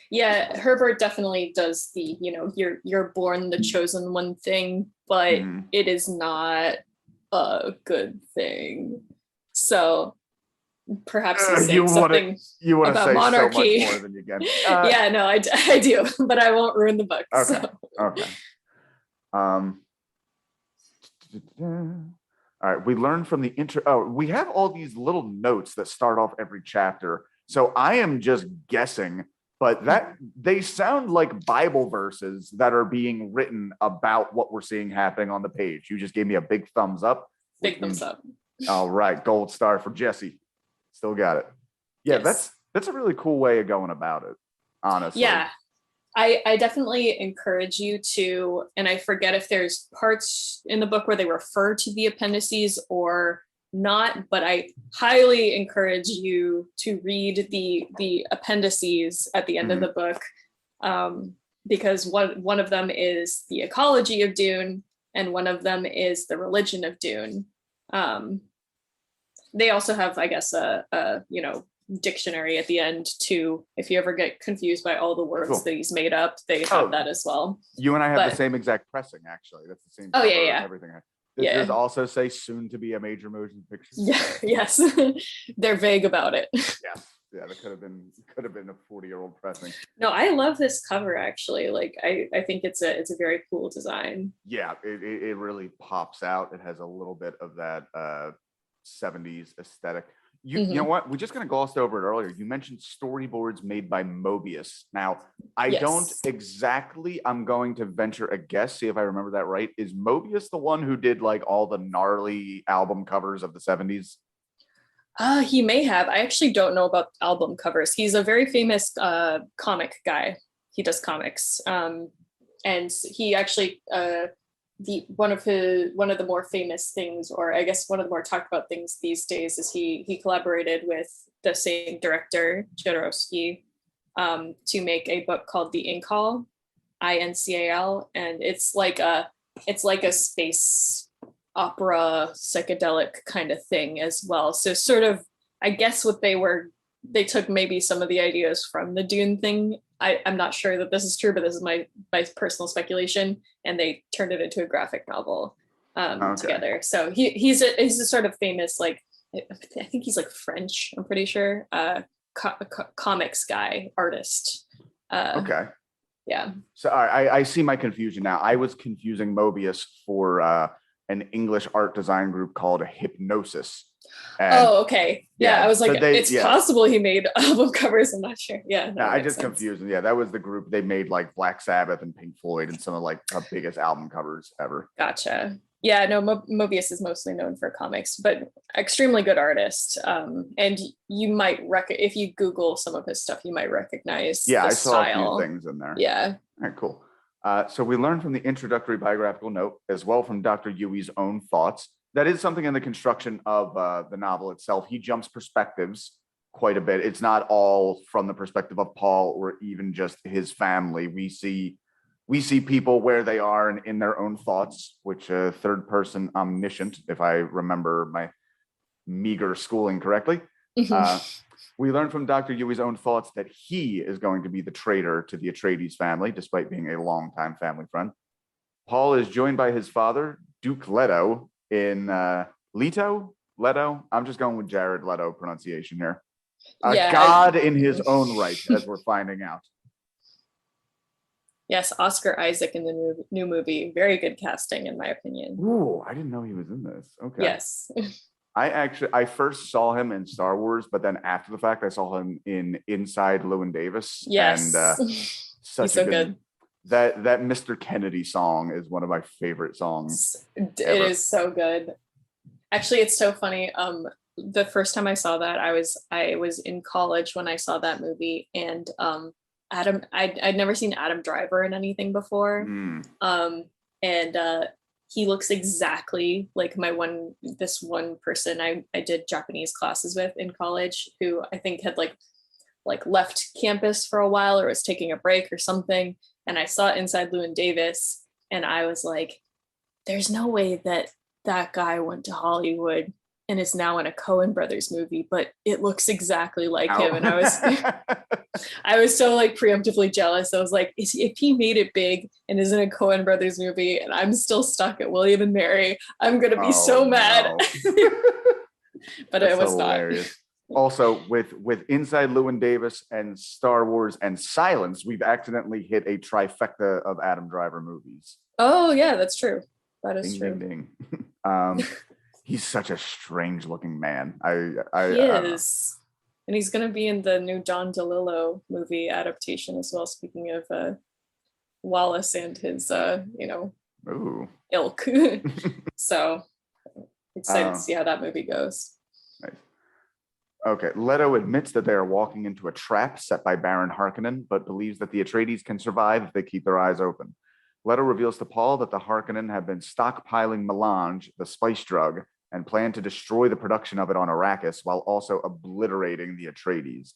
Yeah, Herbert definitely does the, you're born the chosen one thing, but it is not a good thing. So perhaps he's saying something about monarchy. So much more than you can. Yeah, no, I do, but I won't ruin the book. Okay. So. Okay. All right. We learned from the we have all these little notes that start off every chapter. So I am just guessing, but that they sound like Bible verses that are being written about what we're seeing happening on the page. You just gave me a big thumbs up. Big thumbs up. All right. Gold star for Jesse. Still got it. Yeah, yes. That's a really cool way of going about it, honestly. Yeah. I definitely encourage you to, and I forget if there's parts in the book where they refer to the appendices or not, but I highly encourage you to read the appendices at the end of the book, because one of them is the ecology of Dune, and one of them is the religion of Dune. They also have, I guess, a dictionary at the end too. If you ever get confused by all the words that he's made up, they have that as well. You and I have the same exact pressing, actually. That's the same. Oh yeah. Everything. Does also say soon to be a major motion picture? Yeah. Yes. They're vague about it. Yes. Yeah. That could have been a 40-year-old pressing. No, I love this cover actually. Like, I think it's a very cool design. Yeah. It really pops out. It has a little bit of that 70s aesthetic. You know what? We just kind of glossed over it earlier. You mentioned storyboards made by Mobius. Now, I don't exactly, I'm going to venture a guess, see if I remember that right. Is Mobius the one who did like all the gnarly album covers of the 70s? He may have. I actually don't know about album covers. He's a very famous comic guy. He does comics. And he actually one of the more famous things, or I guess one of the more talked about things these days, is he collaborated with the same director, Jodorowsky, to make a book called The Incal, Incal, and it's like a space opera psychedelic kind of thing as well. So sort of, I guess they took maybe some of the ideas from the Dune thing. I'm not sure that this is true, but this is my personal speculation, and they turned it into a graphic novel together. So he's a sort of famous, like, I think he's like French, I'm pretty sure, comics guy, artist. Okay. Yeah. So I see my confusion now. I was confusing Mobius for an English art design group called Hypnosis. And okay. Yeah, I was like, it's possible he made album covers. I'm not sure. Yeah. I just confused them. Yeah, that was the group. They made like Black Sabbath and Pink Floyd and some of like the biggest album covers ever. Gotcha. Yeah, no, Mobius is mostly known for comics, but extremely good artist. And you might if you Google some of his stuff, you might recognize the I style. saw a few things in there. Yeah. All right, cool. So we learned from the introductory biographical note, as well from Dr. Yui's own thoughts. That is something in the construction of the novel itself. He jumps perspectives quite a bit. It's not all from the perspective of Paul or even just his family. We see people where they are and in their own thoughts, which third person omniscient, if I remember my meager schooling correctly. We learn from Dr. Yui's own thoughts that he is going to be the traitor to the Atreides family, despite being a longtime family friend. Paul is joined by his father, Duke Leto, in Leto. I'm just going with Jared Leto pronunciation here. God in his own right, as we're finding out. Yes, Oscar Isaac in the new movie. Very good casting, in my opinion. Ooh, I didn't know he was in this. Okay. Yes. I first saw him in Star Wars, but then after the fact, I saw him in Inside Llewyn Davis. Yes. And he's so good. That Mr. Kennedy song is one of my favorite songs. It is so good. Actually, it's so funny. The first time I saw that, I was in college when I saw that movie, and I'd never seen Adam Driver in anything before. And he looks exactly like this one person I did Japanese classes with in college, who I think had like left campus for a while or was taking a break or something. And I saw Inside Llewyn Davis, and I was like, there's no way that guy went to Hollywood and is now in a Coen Brothers movie, but it looks exactly like him. And I was so like preemptively jealous. I was like, if he made it big and is in a Coen Brothers movie and I'm still stuck at William and Mary, I'm going to be so mad. But it was hilarious. Not. Also, with Inside Llewyn Davis and Star Wars and Silence, we've accidentally hit a trifecta of Adam Driver movies. Oh, yeah, that's true. That is ding, true. Ding, ding. He's such a strange looking man. He is. And he's going to be in the new Don DeLillo movie adaptation as well, speaking of Wallace and his, ilk. So excited to see how that movie goes. Nice. Okay, Leto admits that they are walking into a trap set by Baron Harkonnen, but believes that the Atreides can survive if they keep their eyes open. Leto reveals to Paul that the Harkonnen have been stockpiling melange, the spice drug, and plan to destroy the production of it on Arrakis while also obliterating the Atreides.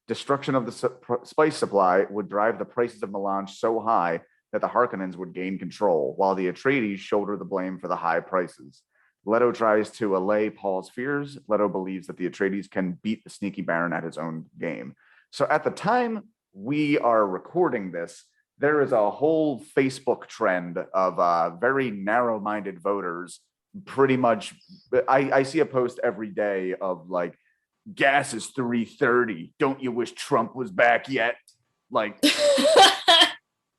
Destruction of the spice supply would drive the prices of melange so high that the Harkonnens would gain control, while the Atreides shoulder the blame for the high prices. Leto tries to allay Paul's fears. Leto believes that the Atreides can beat the sneaky Baron at his own game. So at the time we are recording this, there is a whole Facebook trend of very narrow-minded voters. Pretty much, I see a post every day of like, gas is $3.30. Don't you wish Trump was back yet? Like,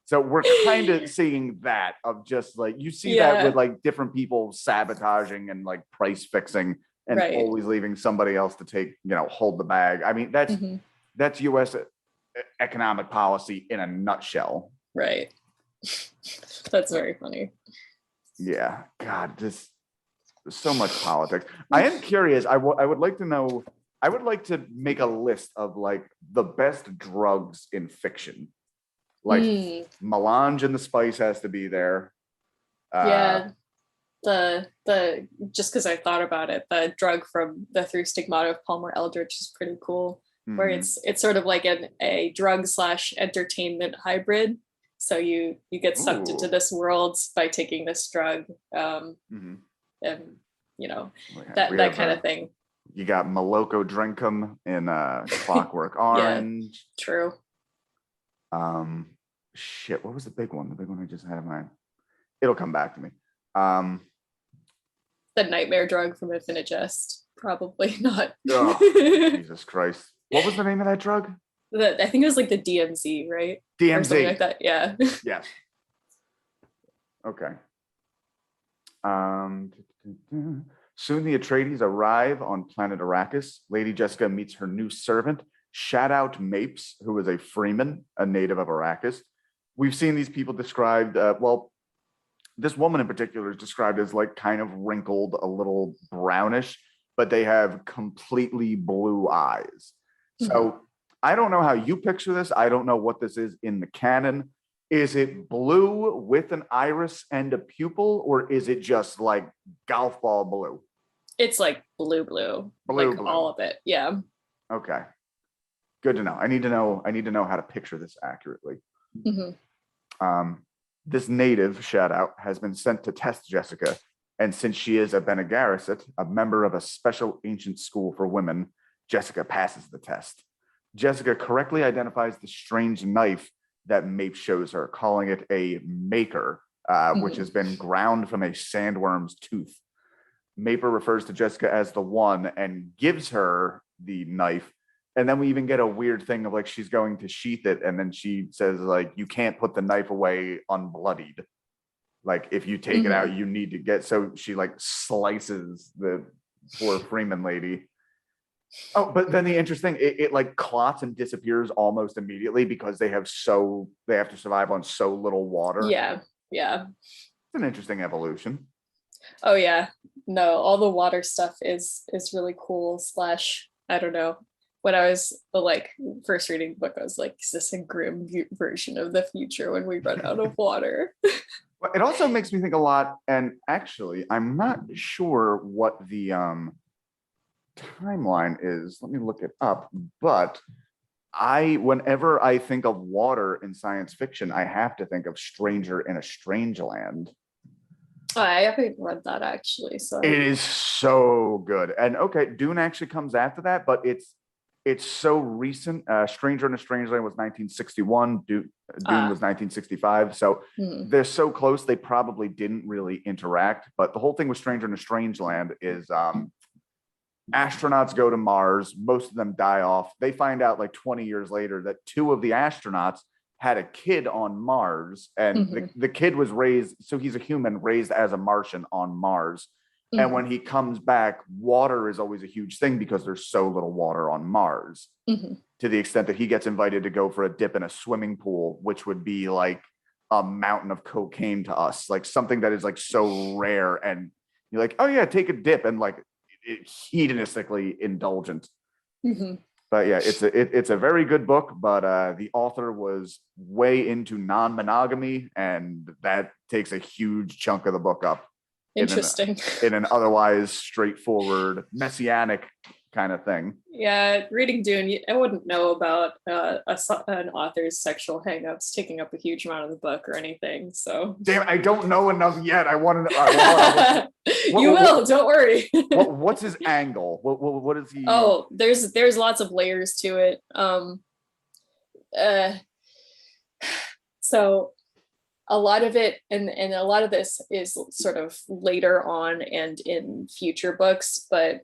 so we're kind of seeing that of just like, you see that with like different people sabotaging and like price fixing and Right. always leaving somebody else to hold the bag. I mean, that's U.S. economic policy in a nutshell. Right. That's very funny. Yeah. God, there's so much politics. I am curious. I would like to know. I would like to make a list of like the best drugs in fiction. Like melange and the spice has to be there. Yeah. The just because I thought about it, the drug from the Through Stigmata of Palmer Eldritch is pretty cool. Where it's sort of like a drug / entertainment hybrid. So you get sucked into this world by taking this drug, and that kind of thing. You got Moloko Drinkum in Clockwork Orange. Yeah, true. Shit, what was the big one? The big one I just had in mind. It'll come back to me. The nightmare drug from Infinite Jest. Probably not. Oh, Jesus Christ. What was the name of that drug? I think it was like the DMZ, right? DMZ. Or something like that. Yeah. Yes. Okay. Soon the Atreides arrive on planet Arrakis. Lady Jessica meets her new servant, Shout Out Mapes, who is a freeman, a native of Arrakis. We've seen these people described, this woman in particular is described as like kind of wrinkled, a little brownish, but they have completely blue eyes. So I don't know how you picture this. I don't know what this is in the canon. Is it blue with an iris and a pupil, or is it just like golf ball blue? It's like blue. Like all of it. Yeah. Okay. Good to know. I need to know how to picture this accurately. This native, Shout Out, has been sent to test Jessica, and since she is a Bene Gesserit, a member of a special ancient school for women, Jessica passes the test. Jessica correctly identifies the strange knife that Mape shows her, calling it a maker, which has been ground from a sandworm's tooth. Maper refers to Jessica as the one and gives her the knife. And then we even get a weird thing of like she's going to sheath it, and then she says like, you can't put the knife away unbloodied. Like if you take it out, you need to get, so she like slices the poor Freeman lady. Oh, but then the interesting, it like clots and disappears almost immediately because they have to survive on so little water. Yeah. It's an interesting evolution. Oh yeah. No, all the water stuff is really cool. / I don't know. When I was like first reading the book, I was like, is this a grim version of the future when we run out of water? Well, it also makes me think a lot, and actually, I'm not sure what the timeline is. Let me look it up. But whenever I think of water in science fiction, I have to think of Stranger in a Strange Land. Oh, I haven't read that actually. So it is so good. And okay, Dune actually comes after that, but it's so recent. Stranger in a Strange Land was 1961. Dune was 1965. So they're so close, they probably didn't really interact. But the whole thing with Stranger in a Strange Land is astronauts go to Mars. Most of them die off. They find out like 20 years later that 2 of the astronauts had a kid on Mars. And the kid was raised, so he's a human raised as a Martian on Mars. And when he comes back, water is always a huge thing because there's so little water on Mars, to the extent that he gets invited to go for a dip in a swimming pool, which would be like a mountain of cocaine to us, like something that is like so rare. And you're like, oh yeah, take a dip, and like hedonistically indulgent. But yeah, it's a very good book, but the author was way into non-monogamy, and that takes a huge chunk of the book up. Interesting. In an otherwise straightforward messianic kind of thing. Yeah, reading Dune, I wouldn't know about an author's sexual hangups taking up a huge amount of the book or anything. So damn, I don't know enough yet. I want to know. You will. Don't worry. What's his angle? What is he? Oh, there's lots of layers to it. So a lot of it, and a lot of this is sort of later on and in future books, but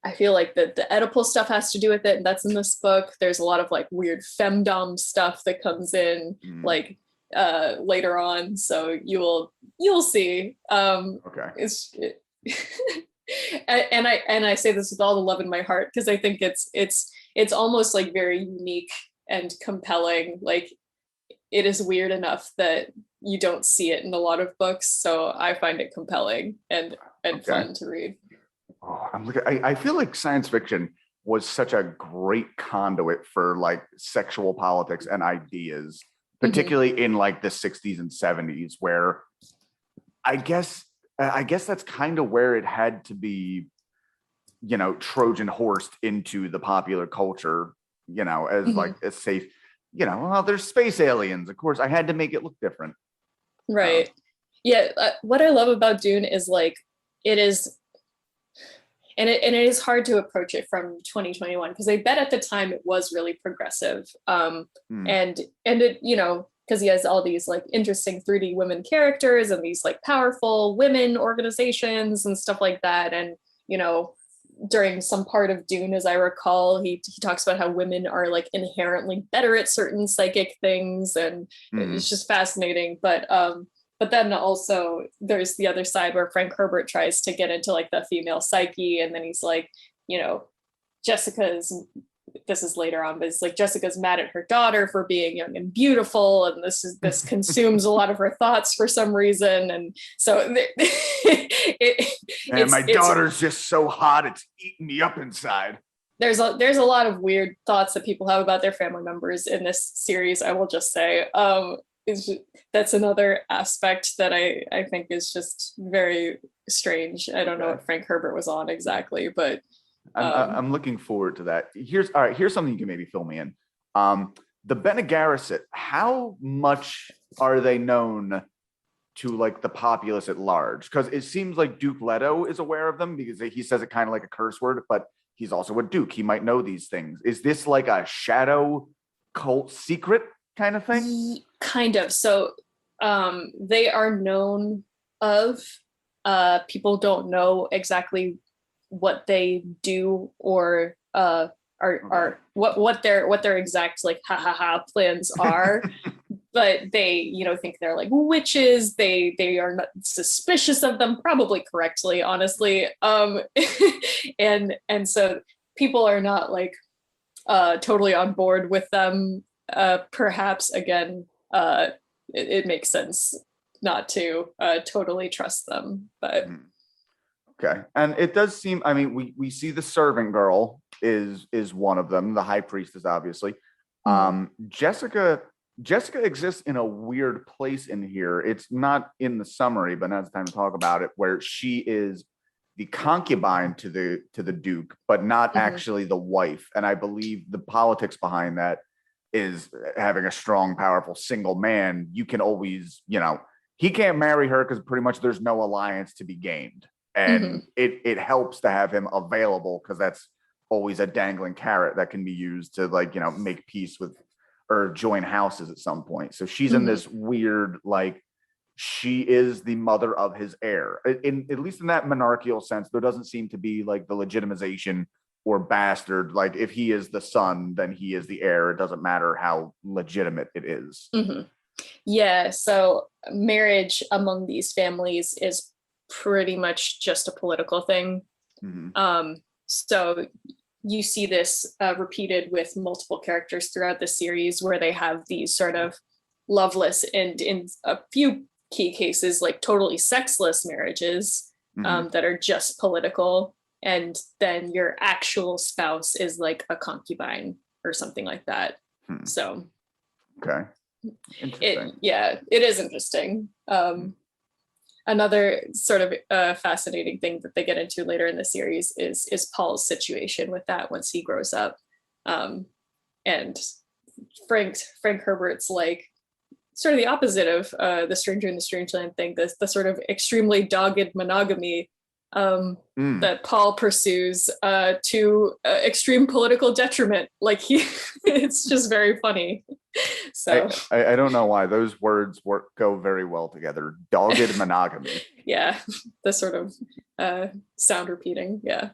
I feel like the Oedipal stuff has to do with it, and that's in this book. There's a lot of like weird femdom stuff that comes in like later on, so you'll see. Okay. I say this with all the love in my heart because I think it's almost like very unique and compelling. Like it is weird enough that you don't see it in a lot of books, so I find it compelling and fun to read. Oh, I feel like science fiction was such a great conduit for like sexual politics and ideas, particularly in like the 60s and 70s, where I guess that's kind of where it had to be, you know, Trojan horsed into the popular culture, you know, as like a safe, you know, well, there's space aliens. Of course, I had to make it look different. Right. Yeah. What I love about Dune is like, it is, and it is hard to approach it from 2021 because I bet at the time it was really progressive. And it, you know, because he has all these like interesting 3D women characters and these like powerful women organizations and stuff like that. And, you know, during some part of Dune, as I recall, he talks about how women are like inherently better at certain psychic things, and it's just fascinating. But then also there's the other side where Frank Herbert tries to get into like the female psyche, and then he's like, you know, this is later on, but it's like Jessica's mad at her daughter for being young and beautiful, and this consumes a lot of her thoughts for some reason, and so my daughter's just so hot it's eating me up inside. There's a lot of weird thoughts that people have about their family members in this series. I will just say, that's another aspect that I think is just very strange. I don't know what Frank Herbert was on exactly, but. I'm looking forward to that. Here's something you can maybe fill me in. The Bene Gesserit, how much are they known to like the populace at large? Because it seems like Duke Leto is aware of them because he says it kind of like a curse word, but he's also a Duke. He might know these things. Is this like a shadow cult secret kind of thing? Kind of. So they are known of. People don't know exactly what they do or are what their exact like plans are. But they, you know, think they're like witches. They are not suspicious of them, probably correctly, honestly. And so people are not like totally on board with them. Perhaps again, it makes sense not to totally trust them, but. Okay, and it does seem. I mean, we see the servant girl is one of them. The high priestess, obviously. Jessica exists in a weird place in here. It's not in the summary, but now it's time to talk about it. Where she is the concubine to the Duke, but not actually the wife. And I believe the politics behind that is having a strong, powerful single man. You can always, you know, he can't marry her because pretty much there's no alliance to be gained. And it helps to have him available because that's always a dangling carrot that can be used to like, you know, make peace with or join houses at some point. So she's in this weird, like, she is the mother of his heir. In at least in that monarchical sense, there doesn't seem to be like the legitimization or bastard. Like if he is the son, then he is the heir. It doesn't matter how legitimate it is. Yeah. So marriage among these families is pretty much just a political thing. So you see this repeated with multiple characters throughout the series where they have these sort of loveless and in a few key cases like totally sexless marriages that are just political, and then your actual spouse is like a concubine or something like that. So okay, interesting. It is interesting. Another sort of fascinating thing that they get into later in the series is Paul's situation with that once he grows up. And Frank Herbert's like sort of the opposite of the Stranger in the Strangeland thing, the sort of extremely dogged monogamy that Paul pursues to extreme political detriment. Like it's just very funny. So I don't know why those words go very well together. Dogged monogamy. Yeah, the sort of sound repeating. Yeah.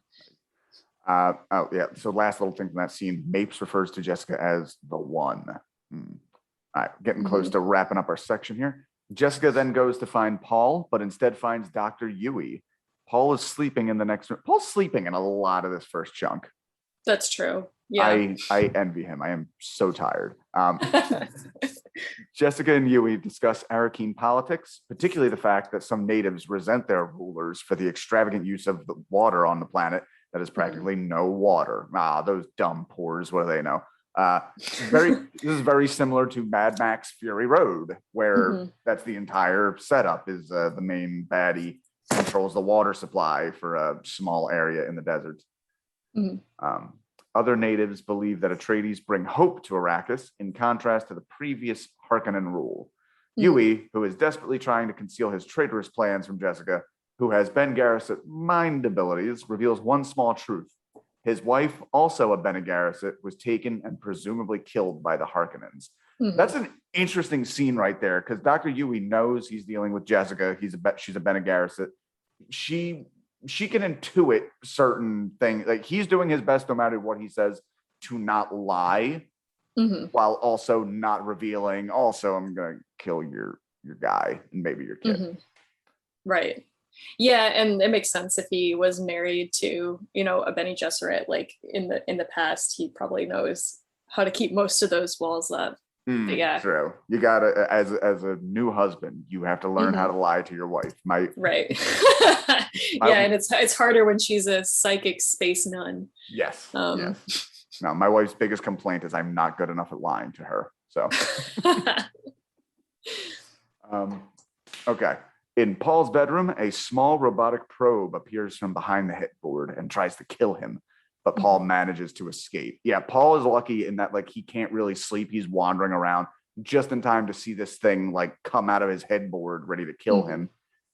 Oh yeah. So last little thing from that scene, Mapes refers to Jessica as the one. All right, getting close to wrapping up our section here. Jessica then goes to find Paul, but instead finds Dr. Yui. Paul is sleeping in the next room. Paul's sleeping in a lot of this first chunk. That's true. Yeah. I envy him. I am so tired. Jessica and Yui discuss Arrakeen politics, particularly the fact that some natives resent their rulers for the extravagant use of the water on the planet that is practically no water. Those dumb poors, what do they know? This is very similar to Mad Max Fury Road, where that's the entire setup is the main baddie controls the water supply for a small area in the desert. Other natives believe that Atreides bring hope to Arrakis, in contrast to the previous Harkonnen rule. Yui, who is desperately trying to conceal his traitorous plans from Jessica, who has Bene Gesserit mind abilities, reveals one small truth. His wife, also a Bene Gesserit, was taken and presumably killed by the Harkonnens. That's an interesting scene right there, because Dr. Yui knows he's dealing with Jessica. She's a Bene Gesserit. She can intuit certain things. Like, he's doing his best, no matter what he says, to not lie, while also not revealing. Also, I'm going to kill your guy and maybe your kid. Right. Yeah, and it makes sense if he was married to, a Bene Gesserit, like in the past, he probably knows how to keep most of those walls up. Yeah, true. You gotta, as a new husband, you have to learn how to lie to your wife. Right. Yeah, and it's harder when she's a psychic space nun. Yes. Yes. No, my wife's biggest complaint is I'm not good enough at lying to her. So, okay. In Paul's bedroom, a small robotic probe appears from behind the headboard and tries to kill him, but Paul manages to escape. Yeah, Paul is lucky in that, like, he can't really sleep. He's wandering around just in time to see this thing, like, come out of his headboard ready to kill him.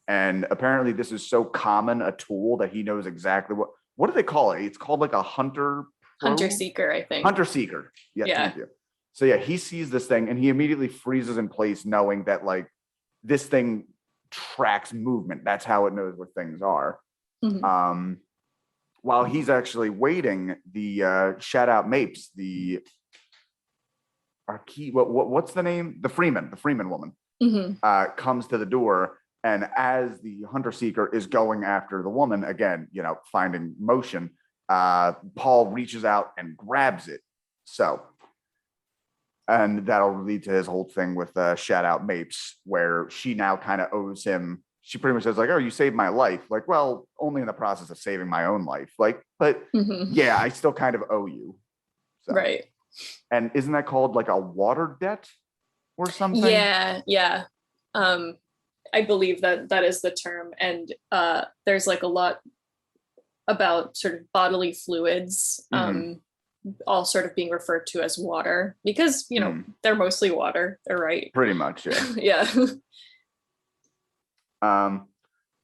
And apparently this is so common a tool that he knows exactly what do they call it? It's called like a hunter seeker, I think. Hunter seeker. Yeah. Thank you. So yeah, he sees this thing and he immediately freezes in place, knowing that, like, this thing tracks movement. That's how it knows where things are. While he's actually waiting, the shout out Mapes, what's the name? The Freeman woman comes to the door, and as the hunter seeker is going after the woman again, finding motion, Paul reaches out and grabs it. And that'll lead to his whole thing with shout out Mapes, where she now kind of owes him. She pretty much says, like, oh, you saved my life. Like, well, only in the process of saving my own life. Like, but yeah, I still kind of owe you. So. Right. And isn't that called like a water debt or something? Yeah. I believe that is the term. And there's like a lot about sort of bodily fluids, all sort of being referred to as water, because, they're mostly water. They're right. Pretty much, yeah. Yeah.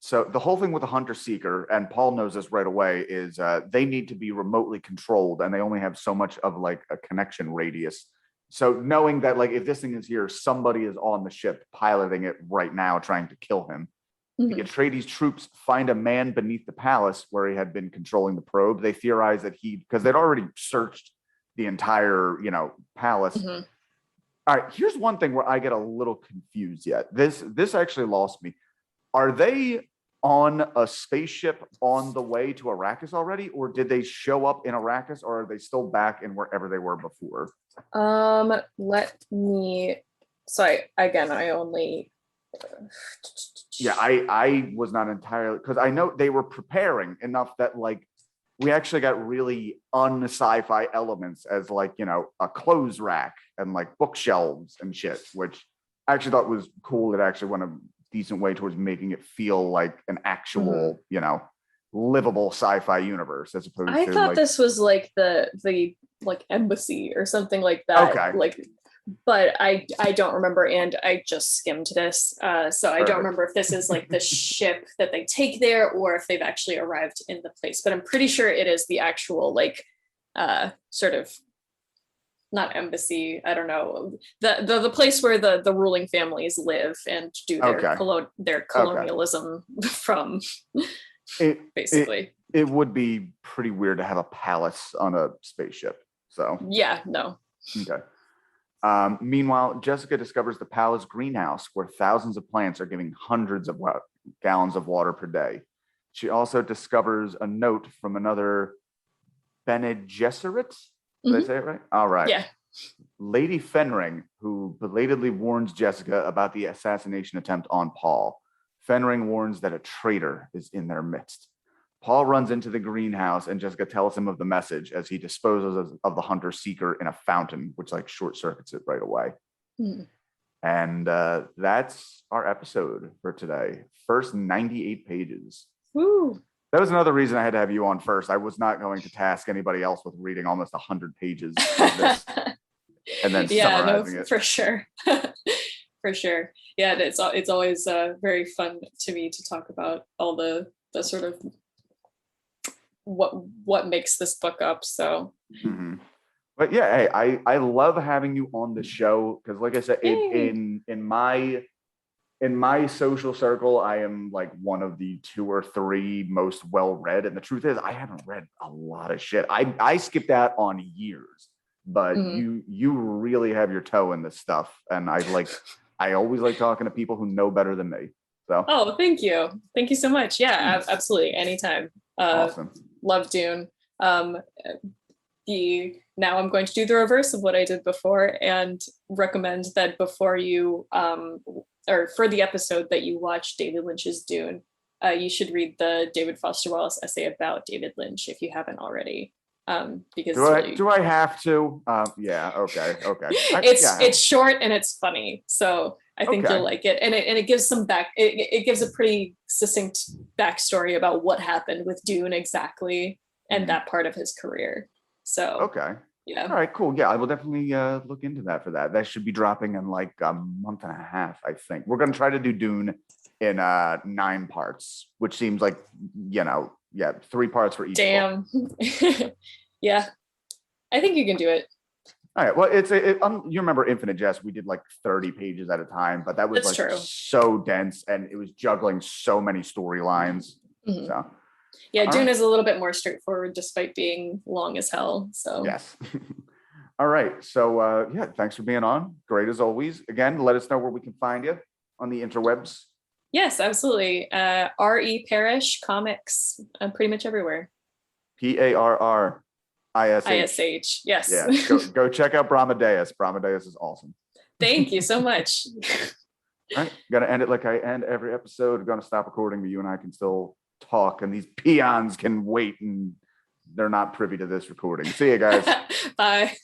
So the whole thing with the hunter seeker, and Paul knows this right away, is they need to be remotely controlled, and they only have so much of like a connection radius. So knowing that, like, if this thing is here, somebody is on the ship piloting it right now, trying to kill him. The Atreides troops find a man beneath the palace where he had been controlling the probe. They theorize that because they'd already searched the entire, palace. All right, here's one thing where I get a little confused yet. This actually lost me. Are they on a spaceship on the way to Arrakis already, or did they show up in Arrakis, or are they still back in wherever they were before? I only... Yeah, I was not entirely, because I know they were preparing enough that, like, we actually got really un-sci-fi elements as, like, a clothes rack and like bookshelves and shit, which I actually thought was cool. It actually went a decent way towards making it feel like an actual, livable sci-fi universe, as opposed to. I thought this was like the like embassy or something like that. Okay. Like, but I don't remember, and I just skimmed this, so I don't remember if this is like the ship that they take there, or if they've actually arrived in the place. But I'm pretty sure it is the actual, like, sort of, not embassy, I don't know, the place where the ruling families live and do their colonialism from. Basically, it would be pretty weird to have a palace on a spaceship. So yeah, no. Okay. Meanwhile, Jessica discovers the palace greenhouse where thousands of plants are giving hundreds of gallons of water per day. she also discovers a note from another Bene Gesserit. Did I say it right? All right. Yeah. Lady Fenring, who belatedly warns Jessica about the assassination attempt on Paul. Fenring warns that a traitor is in their midst. Paul runs into the greenhouse and Jessica tells him of the message as he disposes of the hunter seeker in a fountain, which like short circuits it right away. And that's our episode for today. First 98 pages. Woo. That was another reason I had to have you on first. I was not going to task anybody else with reading almost 100 pages of this and then summarizing it. For sure. For sure. Yeah, it's always very fun to me to talk about all the sort of what makes this book up. So But yeah, hey, I love having you on the show because like I said, in my social circle, I am like one of the 2 or 3 most well-read. And the truth is I haven't read a lot of shit. I skipped out on years, but you really have your toe in this stuff. And I always like talking to people who know better than me. So oh, thank you. Thank you so much. Yeah, absolutely. Anytime. Awesome. Love Dune. Now I'm going to do the reverse of what I did before and recommend that before you or for the episode that you watch David Lynch's Dune, you should read the David Foster Wallace essay about David Lynch if you haven't already. Because do I have to? Yeah. Okay. It's short and it's funny, so I think you'll like it. And it gives some it gives a pretty succinct backstory about what happened with Dune exactly and that part of his career. So yeah. All right, cool. Yeah, I will definitely look into that for that. That should be dropping in like a month and a half, I think. We're gonna try to do Dune in 9 parts, which seems like 3 parts for each. Damn. Yeah, I think you can do it. All right. Well, you remember Infinite Jest? We did like 30 pages at a time, but that was That's like true. So dense, and it was juggling so many storylines. So. Yeah, Dune is a little bit more straightforward despite being long as hell. So yes. All right. So thanks for being on. Great as always. Again, let us know where we can find you on the interwebs. Yes, absolutely. R.E. Parrish Comics, pretty much everywhere. Parrish. ISH. Yes. Yeah. Go check out Brahmadeus. Brahmadeus is awesome. Thank you so much. All right. Gonna end it like I end every episode. Gonna stop recording, but you and I can still talk, and these peons can wait, and they're not privy to this recording. See you guys. Bye.